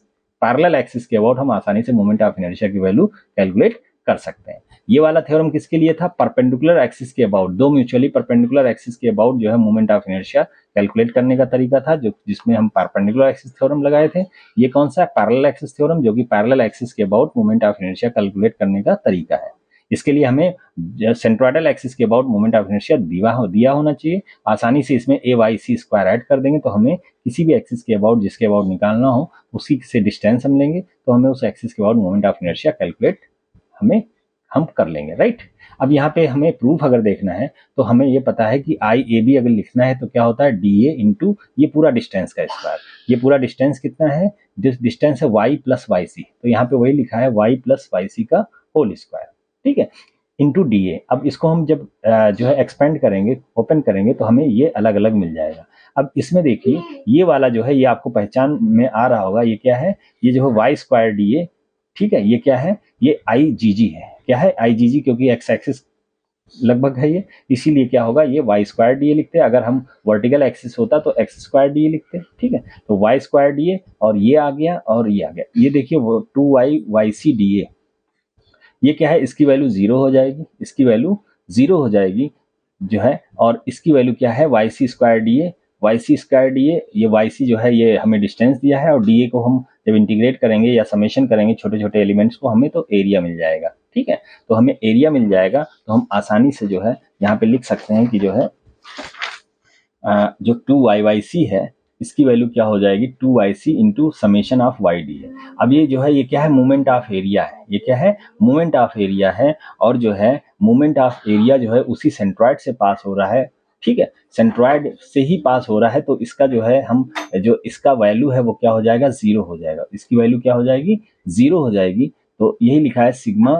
पैरेलल एक्सिस के अबाउट हम आसानी से मोमेंट ऑफ इनर्शिया की वैल्यू कैलकुलेट कर सकते हैं। ये वाला थ्योरम किसके लिए था? परपेंडिकुलर एक्सिस के अबाउट, दो म्यूचुअली परपेंडिकुलर एक्सिस के अबाउट जो है मोमेंट ऑफ इनर्शिया कैलकुलेट करने का तरीका था, जो जिसमें हम परपेंडिकुलर एक्सिस थ्योरम लगाए थे। ये कौन सा है? पैरेलल एक्सिस थ्योरम, जो कि पैरेलल एक्सिस के about moment of inertia calculate करने का तरीका है। इसके लिए हमें सेंट्रोइडल एक्सिस के अबाउट मोमेंट ऑफ इनर्शिया दिया होना चाहिए। आसानी से इसमें ए वाई सी स्क्वायर ऐड कर देंगे तो हमें किसी भी एक्सिस के अबाउट जिसके अबाउट निकालना हो उसी से डिस्टेंस हम लेंगे तो हमें उस एक्सिस के about moment of inertia calculate हम कर लेंगे, राइट। अब यहाँ पे हमें प्रूफ अगर देखना है तो हमें ये पता है कि आई ए बी अगर लिखना है तो क्या होता है? डी ए इंटू ये पूरा डिस्टेंस का स्क्वायर। ये पूरा डिस्टेंस कितना है? डिस्टेंस है वाई प्लस वाई सी, तो यहाँ पे वही लिखा है वाई प्लस वाई सी का होल स्क्वायर, ठीक है, इंटू डी ए। अब इसको हम जब जो है एक्सपेंड करेंगे, ओपन करेंगे तो हमें ये अलग अलग मिल जाएगा। अब इसमें देखिए ये वाला जो है ये आपको पहचान में आ रहा होगा, ये क्या है? ये जो है वाई स्क्वायर डी ए, ठीक है। ये क्या है? ये आई जी जी है। क्या है? आई जी जी, क्योंकि एक्स एक्सिस लगभग है ये, इसीलिए क्या होगा? ये वाई स्क्वायर डी ए लिखते हैं। अगर हम वर्टिकल एक्सिस होता तो एक्स स्क्वायर डी ए लिखते हैं, ठीक है। तो वाई स्क्वायर डी ए और ये आ गया और ये आ गया। ये देखिए वो 2y वाई डी ए, ये क्या है? इसकी वैल्यू 0 हो जाएगी, इसकी वैल्यू 0 हो जाएगी जो है, और इसकी वैल्यू क्या है? Y C square D a, Y C square D a. ये वाई सी जो है ये हमें डिस्टेंस दिया है, और डी ए को हम जब इंटीग्रेट करेंगे या समेशन करेंगे छोटे छोटे एलिमेंट्स को, हमें तो एरिया मिल जाएगा, ठीक है। तो हमें एरिया मिल जाएगा तो हम आसानी से जो है यहाँ पे लिख सकते हैं कि जो है जो 2y/c है इसकी वैल्यू क्या हो जाएगी? 2y/c into summation of y d है। अब ये जो है ये क्या है? मोमेंट ऑफ एरिया है। ये क्या है? मोमेंट ऑफ एरिया है, और जो है मोमेंट ऑफ एरिया जो है उसी सेंट्रॉइड से पास हो रहा है, ठीक है। सेंट्रॉइड से ही पास हो रहा है तो इसका जो है हम जो इसका वैल्यू है वो क्या हो जाएगा? 0 हो जाएगा। इसकी वैल्यू क्या हो जाएगी? 0 हो जाएगी। तो यही लिखा है sigma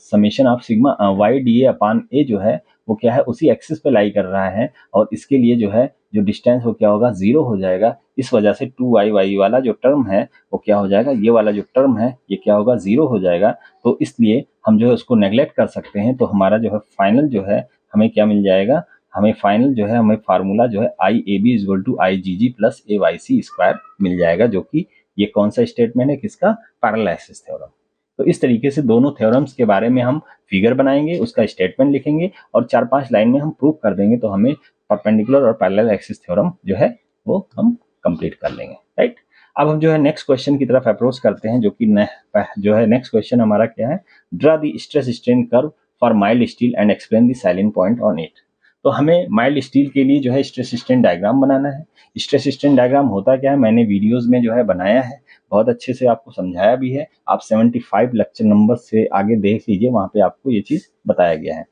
summation of sigma Y D A upon A जो है वो क्या है? उसी एक्सिस पे लाई कर रहा है, और इसके लिए जो है जो डिस्टेंस वो क्या होगा? 0 हो जाएगा। इस वजह से 2y वाला जो टर्म है वो क्या हो जाएगा? ये वाला जो टर्म है ये क्या होगा? 0 हो जाएगा। तो इसलिए हम जो है उसको नेग्लेक्ट कर सकते हैं। तो हमारा जो है फाइनल जो है हमें क्या मिल जाएगा? हमें फाइनल जो है हमें फार्मूला जो है I A B is equal to I G G plus A Y C square मिल जाएगा, जो कि ये कौन सा स्टेटमेंट है? किसका? Parallel axis theorem. तो इस तरीके से दोनों थ्योरम्स के बारे में हम फिगर बनाएंगे, उसका स्टेटमेंट लिखेंगे और 4-5 लाइन में हम प्रूव कर देंगे, तो हमें परपेंडिकुलर और पैरेलल एक्सिस थ्योरम जो है वो हम कंप्लीट कर लेंगे, राइट। अब हम जो है नेक्स्ट क्वेश्चन की तरफ अप्रोच करते हैं, जो है नेक्स्ट क्वेश्चन हमारा क्या है? Draw the stress strain curve for mild steel and explain the silent point on it. तो हमें माइल्ड स्टील के लिए जो है स्ट्रेस स्ट्रेन डायग्राम बनाना है। स्ट्रेस स्ट्रेन डायग्राम होता क्या है? मैंने वीडियोस में जो है बनाया है, बहुत अच्छे से आपको समझाया भी है। आप 75 लेक्चर नंबर से आगे देख लीजिए, वहाँ पे आपको ये चीज़ बताया गया है।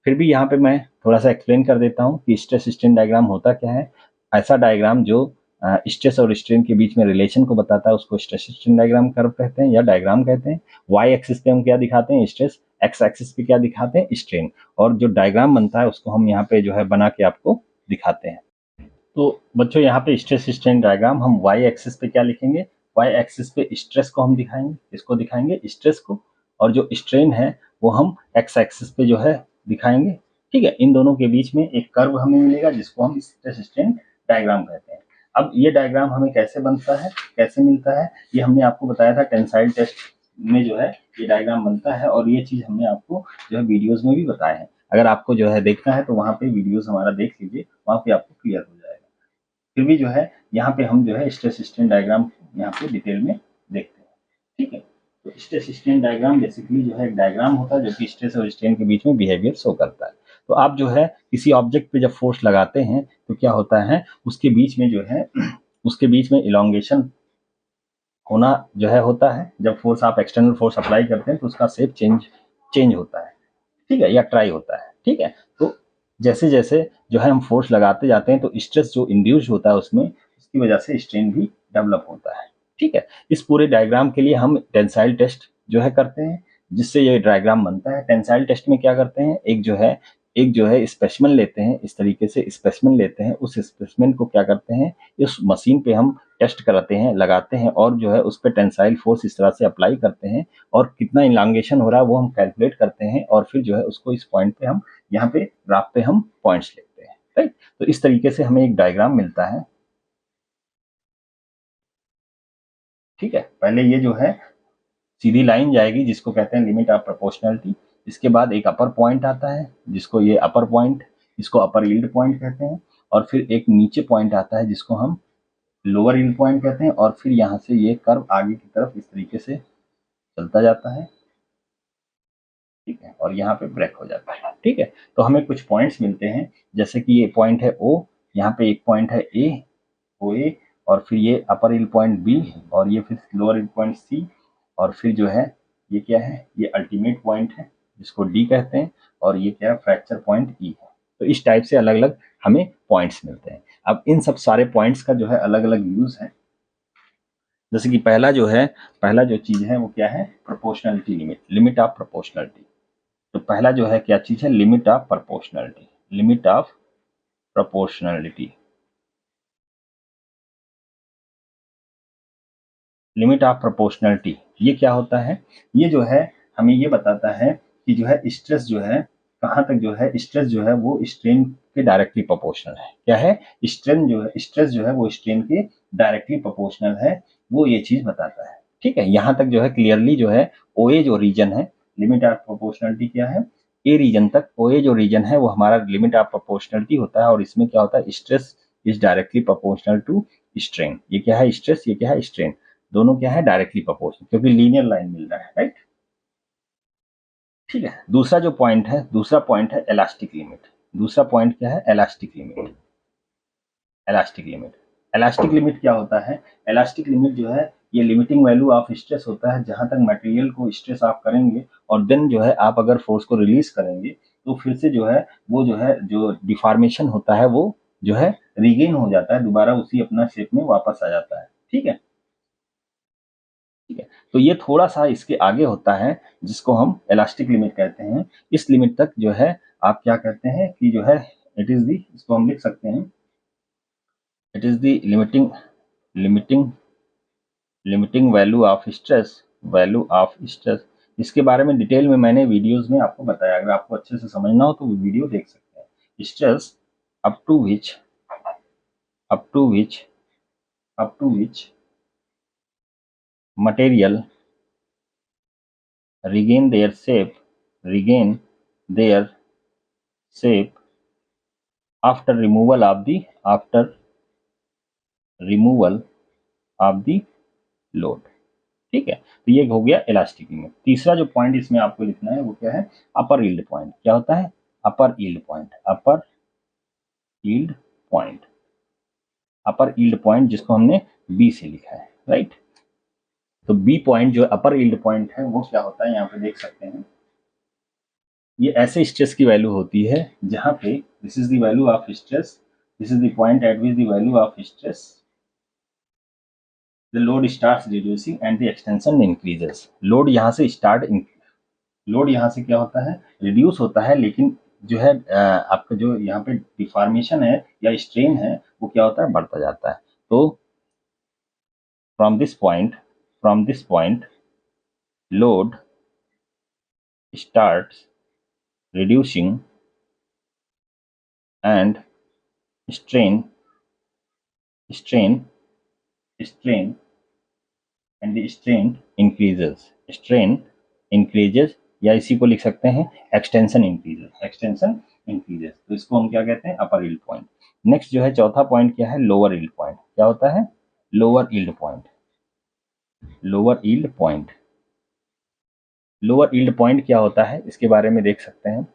फिर भी यहाँ पे मैं थोड़ा सा एक्सप्लेन कर देता हूँ कि स्ट्रेस स्ट्रेन डायग्राम होता क्या है। ऐसा डायग्राम जो स्ट्रेस और स्ट्रेन के बीच में रिलेशन को बताता है उसको स्ट्रेस स्ट्रेन डायग्राम कर्व कहते हैं या डायग्राम कहते हैं। वाई एक्सिस पे हम क्या दिखाते हैं? स्ट्रेस। एक्स एक्सिस पे क्या दिखाते हैं? स्ट्रेन। और जो डायग्राम बनता है उसको हम यहाँ पे जो है बना के आपको दिखाते हैं। तो बच्चों यहाँ पे स्ट्रेस स्ट्रेन डायग्राम हम वाई एक्सिस पे क्या लिखेंगे? वाई एक्सिस पे स्ट्रेस को हम दिखाएंगे, इसको दिखाएंगे स्ट्रेस को, और जो स्ट्रेन है वो हम एक्स एक्सिस पे जो है दिखाएंगे, ठीक है। इन दोनों के बीच में एक कर्व हमें मिलेगा जिसको हम स्ट्रेस स्ट्रेन डायग्राम कहते हैं। अब ये डायग्राम हमें कैसे बनता है, कैसे मिलता है, ये हमने आपको बताया था टेंसाइल टेस्ट में जो है ये डायग्राम बनता है, और ये चीज हमने आपको जो है वीडियोज में भी बताया है। अगर आपको जो है देखना है तो वहाँ पे वीडियोज हमारा देख लीजिए, वहाँ पे आपको क्लियर हो जाएगा। फिर भी जो है यहाँ पे हम जो है स्ट्रेस स्ट्रेन डायग्राम यहाँ पे डिटेल में देखते हैं, ठीक है। तो स्ट्रेस स्ट्रेन डायग्राम बेसिकली जो है एक डायग्राम होता है जो कि स्ट्रेस और स्ट्रेन के बीच में बिहेवियर शो करता है। तो आप जो है किसी ऑब्जेक्ट पे जब फोर्स लगाते हैं तो क्या होता है? उसके बीच में जो है उसके बीच में इलोंगेशन होना जो है होता है। जब फोर्स आप एक्सटर्नल फोर्स अप्लाई करते हैं तो उसका शेप चेंज होता है, ठीक है, या ट्राई होता है, ठीक है। तो जैसे जैसे जो है हम फोर्स लगाते जाते हैं तो स्ट्रेस जो इंड्यूस होता है उसमें, उसकी वजह से स्ट्रेन भी डेवलप होता है, ठीक है। इस पूरे डायग्राम के लिए हम टेंसाइल टेस्ट जो है करते हैं, जिससे ये डायग्राम बनता है। टेंसाइल टेस्ट में क्या करते हैं? एक जो है स्पेसिमेन लेते हैं, इस तरीके से स्पेसिमेन लेते हैं। उस स्पेसिमेन को क्या करते हैं? इस मशीन पे हम टेस्ट कराते हैं, लगाते हैं, और जो है उस पर टेंसाइल फोर्स इस तरह से अप्लाई करते हैं, और कितना इलांगेशन हो रहा है वो हम कैलकुलेट करते हैं, और फिर जो है उसको इस पॉइंट पे हम यहाँ पे ग्राफ पे हम पॉइंट्स लिखते हैं, राइट। तो इस तरीके से हमें एक डायग्राम मिलता है। ठीक है, पहले ये जो है सीधी लाइन जाएगी जिसको कहते हैं लिमिट ऑफ प्रोपोर्शनलिटी। इसके बाद एक अपर पॉइंट आता है जिसको ये अपर पॉइंट, इसको अपर यील्ड पॉइंट कहते हैं। और फिर एक नीचे पॉइंट आता है जिसको हम लोअर यील्ड पॉइंट कहते हैं। और फिर यहाँ से ये कर्व आगे की तरफ इस तरीके से चलता जाता है, ठीक है, और यहाँ पे ब्रेक हो जाता है। ठीक है, तो हमें कुछ पॉइंट्स मिलते हैं, जैसे कि ये पॉइंट है O, यहाँ पे एक पॉइंट है A, OA, और फिर ये अपर यील्ड पॉइंट B, और ये फिर लोअर यील्ड पॉइंट C, और फिर जो है ये क्या है, ये अल्टीमेट पॉइंट है जिसको D कहते हैं, और ये क्या है, फ्रैक्चर पॉइंट E है। तो इस टाइप से अलग अलग हमें पॉइंट्स मिलते हैं। अब इन सब सारे पॉइंट्स का जो है अलग अलग यूज है। जैसे कि पहला जो चीज है वो क्या है, proportionality limit, limit of proportionality. तो पहला जो है क्या चीज है, limit of proportionality, limit of proportionality, limit of proportionality. ये क्या होता है, ये जो है हमें ये बताता है कि जो है स्ट्रेस जो है कहाँ तक जो है, स्ट्रेस जो है वो स्ट्रेन के डायरेक्टली प्रोपोर्शनल है। क्या है, स्ट्रेस जो है वो स्ट्रेन के डायरेक्टली प्रोपोर्शनल है, वो ये चीज बताता है। ठीक है, यहाँ तक जो है क्लियरली जो है OA जो रीजन है, लिमिट ऑफ प्रोपोर्शनलिटी क्या है, ए रीजन तक, OA जो रीजन है वो हमारा लिमिट ऑफ प्रोपोर्शनलिटी होता है। और इसमें क्या होता है, stress is directly proportional to strain. ये क्या है, स्ट्रेस, ये क्या है, स्ट्रेन, दोनों क्या है, डायरेक्टली प्रोपोर्शनल, क्योंकि लीनियर लाइन मिल रहा है, राइट। ठीक है, दूसरा जो पॉइंट है, दूसरा पॉइंट है इलास्टिक लिमिट। दूसरा पॉइंट क्या है, elastic limit. Elastic limit, elastic limit क्या होता है, इलास्टिक लिमिट जो है ये लिमिटिंग वैल्यू ऑफ स्ट्रेस होता है, जहां तक मटेरियल को स्ट्रेस आप करेंगे और देन जो है आप अगर फोर्स को रिलीज करेंगे तो फिर से जो है वो जो है जो डिफॉर्मेशन होता है वो जो है रिगेन हो जाता है, दोबारा उसी अपना शेप में वापस आ जाता है। ठीक है, ठीक है, तो ये थोड़ा सा इसके आगे होता है जिसको हम इलास्टिक लिमिट कहते हैं। इस लिमिट तक जो है आप क्या कहते हैं कि जो है इट इज दी, इसको हम लिख सकते हैं, it is the limiting limiting limiting value of stress, value of stress. इसके बारे में डिटेल में मैंने वीडियोस में आपको बताया, अगर आपको अच्छे से समझना हो तो वो वीडियो देख सकते हैं। Stress up to which up to which up to which material regain their shape regain their shape after removal of the load। ठीक है, तो ये हो गया इलास्टिक लिमिट। तीसरा जो पॉइंट इसमें आपको लिखना है वो क्या है, अपर यील्ड पॉइंट। क्या होता है, अपर yield point, upper yield point, upper yield point जिसको हमने बी से लिखा है, राइट। तो बी पॉइंट जो अपर यील्ड पॉइंट है वो क्या होता है, यहाँ पे देख सकते हैं, ये ऐसे स्ट्रेस की वैल्यू होती है जहां पे this is the value of stress, this is the point eight which the value of stress the load starts reducing and the extension increases. Load यहाँ से क्या होता है, रिड्यूस होता है, लेकिन जो है आपका जो यहाँ पे डिफॉर्मेशन है या स्ट्रेन है वो क्या होता है, बढ़ता जाता है। तो from this point load starts reducing and strain strain strain and the strain increases या इसी को लिख सकते हैं एक्सटेंशन इंक्रीजेस। तो इसको हम क्या कहते हैं, अपर यील्ड पॉइंट। नेक्स्ट जो है चौथा पॉइंट क्या है, लोअर यील्ड पॉइंट। क्या होता है, lower yield point, lower yield point. Lower yield point क्या होता है इसके बारे में देख सकते हैं।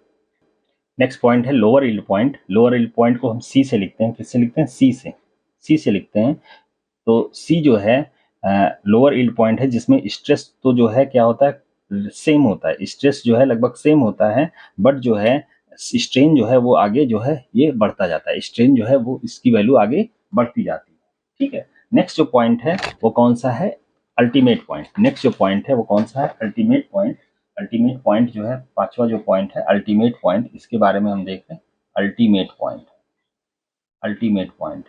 नेक्स्ट पॉइंट है lower yield point. Lower yield point को हम सी से लिखते हैं, किससे लिखते हैं, सी से लिखते हैं। तो सी जो है लोअर यील्ड पॉइंट है जिसमें स्ट्रेस तो जो है क्या होता है, सेम होता है, स्ट्रेस जो है लगभग सेम होता है, बट जो है स्ट्रेन जो है वो आगे जो है ये बढ़ता जाता है, स्ट्रेन जो है वो इसकी वैल्यू आगे बढ़ती जाती है। ठीक है, नेक्स्ट जो पॉइंट है वो कौन सा है, अल्टीमेट पॉइंट। नेक्स्ट जो पॉइंट है वो कौन सा है, अल्टीमेट पॉइंट। अल्टीमेट पॉइंट जो है पांचवा जो पॉइंट है अल्टीमेट पॉइंट, इसके बारे में हम देख रहे हैं। Ultimate point, ultimate point,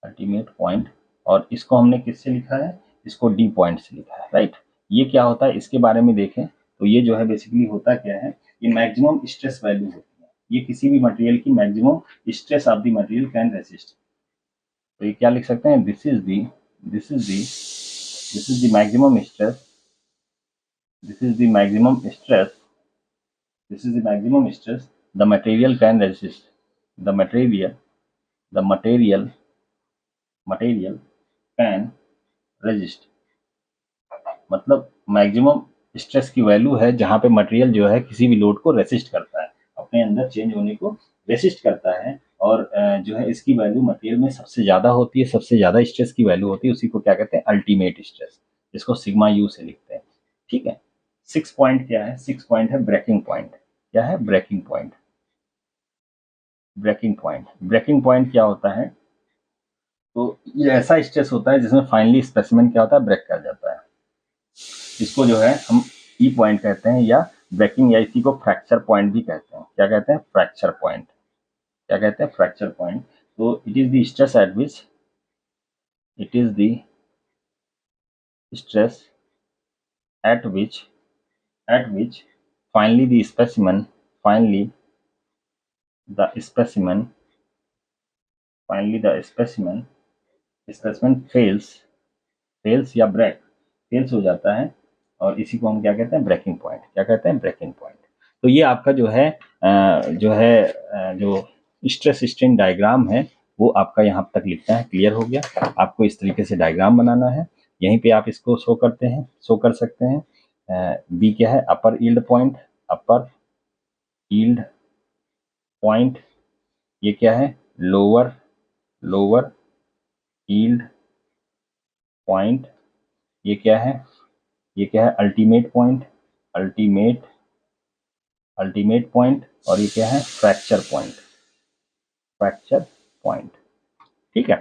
ultimate point. और इसको हमने किससे लिखा है, इसको डी पॉइंट से लिखा है, राइट। ये क्या होता है इसके बारे में देखें तो ये जो है बेसिकली होता क्या है, ये मैक्सिमम स्ट्रेस वैल्यू होती है, ये किसी भी मटेरियल की maximum stress of the material can resist. तो ये क्या लिख सकते हैं, this is the this is the maximum stress, this is the maximum stress, this is the maximum stress the material can resist, the material can resist, मतलब maximum stress की value है जहां पे मटेरियल जो है किसी भी लोड को रेसिस्ट करता है, अपने अंदर चेंज होने को रेसिस्ट करता है, और जो है इसकी वैल्यू मटेरियल में सबसे ज्यादा होती है, सबसे ज्यादा स्ट्रेस की वैल्यू होती है, उसी को क्या कहते हैं, अल्टीमेट स्ट्रेस, जिसको सिग्मा यू से लिखते हैं। ठीक है, 6 पॉइंट क्या है, 6 पॉइंट है ब्रेकिंग पॉइंट। क्या है, ब्रेकिंग पॉइंट। ब्रेकिंग पॉइंट क्या होता है, तो ये ऐसा स्ट्रेस होता है जिसमें फाइनली स्पेसिमेन क्या होता है, ब्रेक कर जाता है। इसको जो है हम ई पॉइंट कहते हैं, या ब्रेकिंग, या इसी को फ्रैक्चर पॉइंट भी कहते हैं। क्या कहते हैं, फ्रैक्चर पॉइंट। क्या कहते हैं, फ्रैक्चर पॉइंट। तो it is the stress eight which, it is the stress eight which finally the specimen fails या फेल्स हो जाता है, और इसी को हम क्या कहते हैं, ब्रेकिंग पॉइंट। क्या कहते हैं, ब्रेकिंग पॉइंट। तो ये आपका जो स्ट्रेस स्ट्रेन डायग्राम है वो आपका यहाँ तक लिखना है। क्लियर हो गया। आपको इस तरीके से डायग्राम बनाना है, यहीं पे आप इसको शो कर सकते हैं। बी क्या है, अपर यील्ड पॉइंट। ये क्या है, लोअर यील्ड पॉइंट। ये क्या है, अल्टीमेट पॉइंट। और ये क्या है, फ्रैक्चर पॉइंट। ठीक है,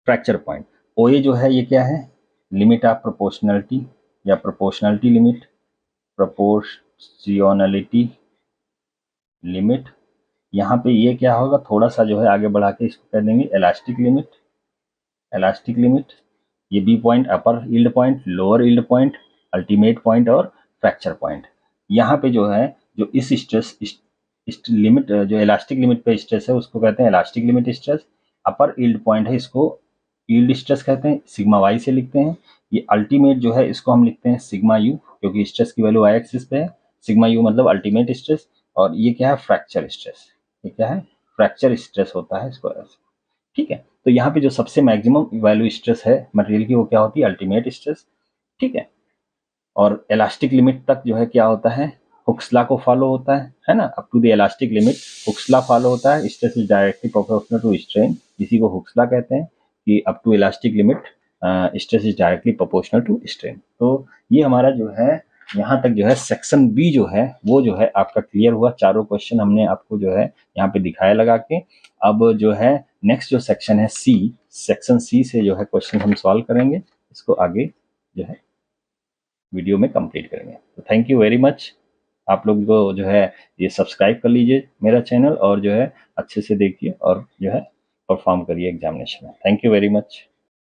फ्रैक्चर पॉइंट। ओए जो है ये क्या है, लिमिट ऑफ प्रोपोर्शनलिटी या प्रोपोर्शनलिटी लिमिट। यहाँ पे ये क्या होगा, थोड़ा सा जो है आगे बढ़ा के इसको कर देंगे इलास्टिक लिमिट। ये B point upper yield point, lower yield point, ultimate point और फ्रैक्चर पॉइंट। यहाँ पे जो है जो इस स्ट्रेस लिमिट, जो इलास्टिक लिमिट पे स्ट्रेस है उसको कहते हैं elastic limit stress. Upper yield point है, इसको यील्ड स्ट्रेस कहते हैं, सिग्मा वाई से लिखते हैं। ये अल्टीमेट जो है इसको हम लिखते हैं सिग्मा यू, क्योंकि स्ट्रेस की वैल्यू वाई एक्सिस पे है। सिग्मा यू मतलब अल्टीमेट स्ट्रेस। और ये क्या है, फ्रैक्चर स्ट्रेस। ये क्या है, फ्रैक्चर स्ट्रेस होता है इसको। ठीक है, तो यहाँ पे जो सबसे मैक्सिमम वैल्यू स्ट्रेस है मटेरियल की वो क्या होती है, अल्टीमेट स्ट्रेस। ठीक है, और इलास्टिक लिमिट तक जो है क्या होता है, हुक्स लॉ को फॉलो होता है ना। Up to the elastic limit Hooke's law follow होता है, stress is directly proportional to strain, इसी को हुक्स लॉ कहते हैं कि up to elastic limit stress is directly proportional to strain. तो ये हमारा जो है यहाँ तक जो है सेक्शन बी जो है वो जो है आपका क्लियर हुआ। चारों क्वेश्चन हमने आपको जो है यहाँ पे दिखाया लगा के। अब जो है नेक्स्ट जो सेक्शन है सी, सेक्शन सी से जो है क्वेश्चन हम सॉल्व करेंगे, इसको आगे जो है वीडियो में कंप्लीट करेंगे। तो थैंक यू वेरी मच। आप लोग को जो है ये सब्सक्राइब कर लीजिए मेरा चैनल, और जो है अच्छे से देखिए और जो है परफॉर्म करिए एग्जामिनेशन में। Thank you very much.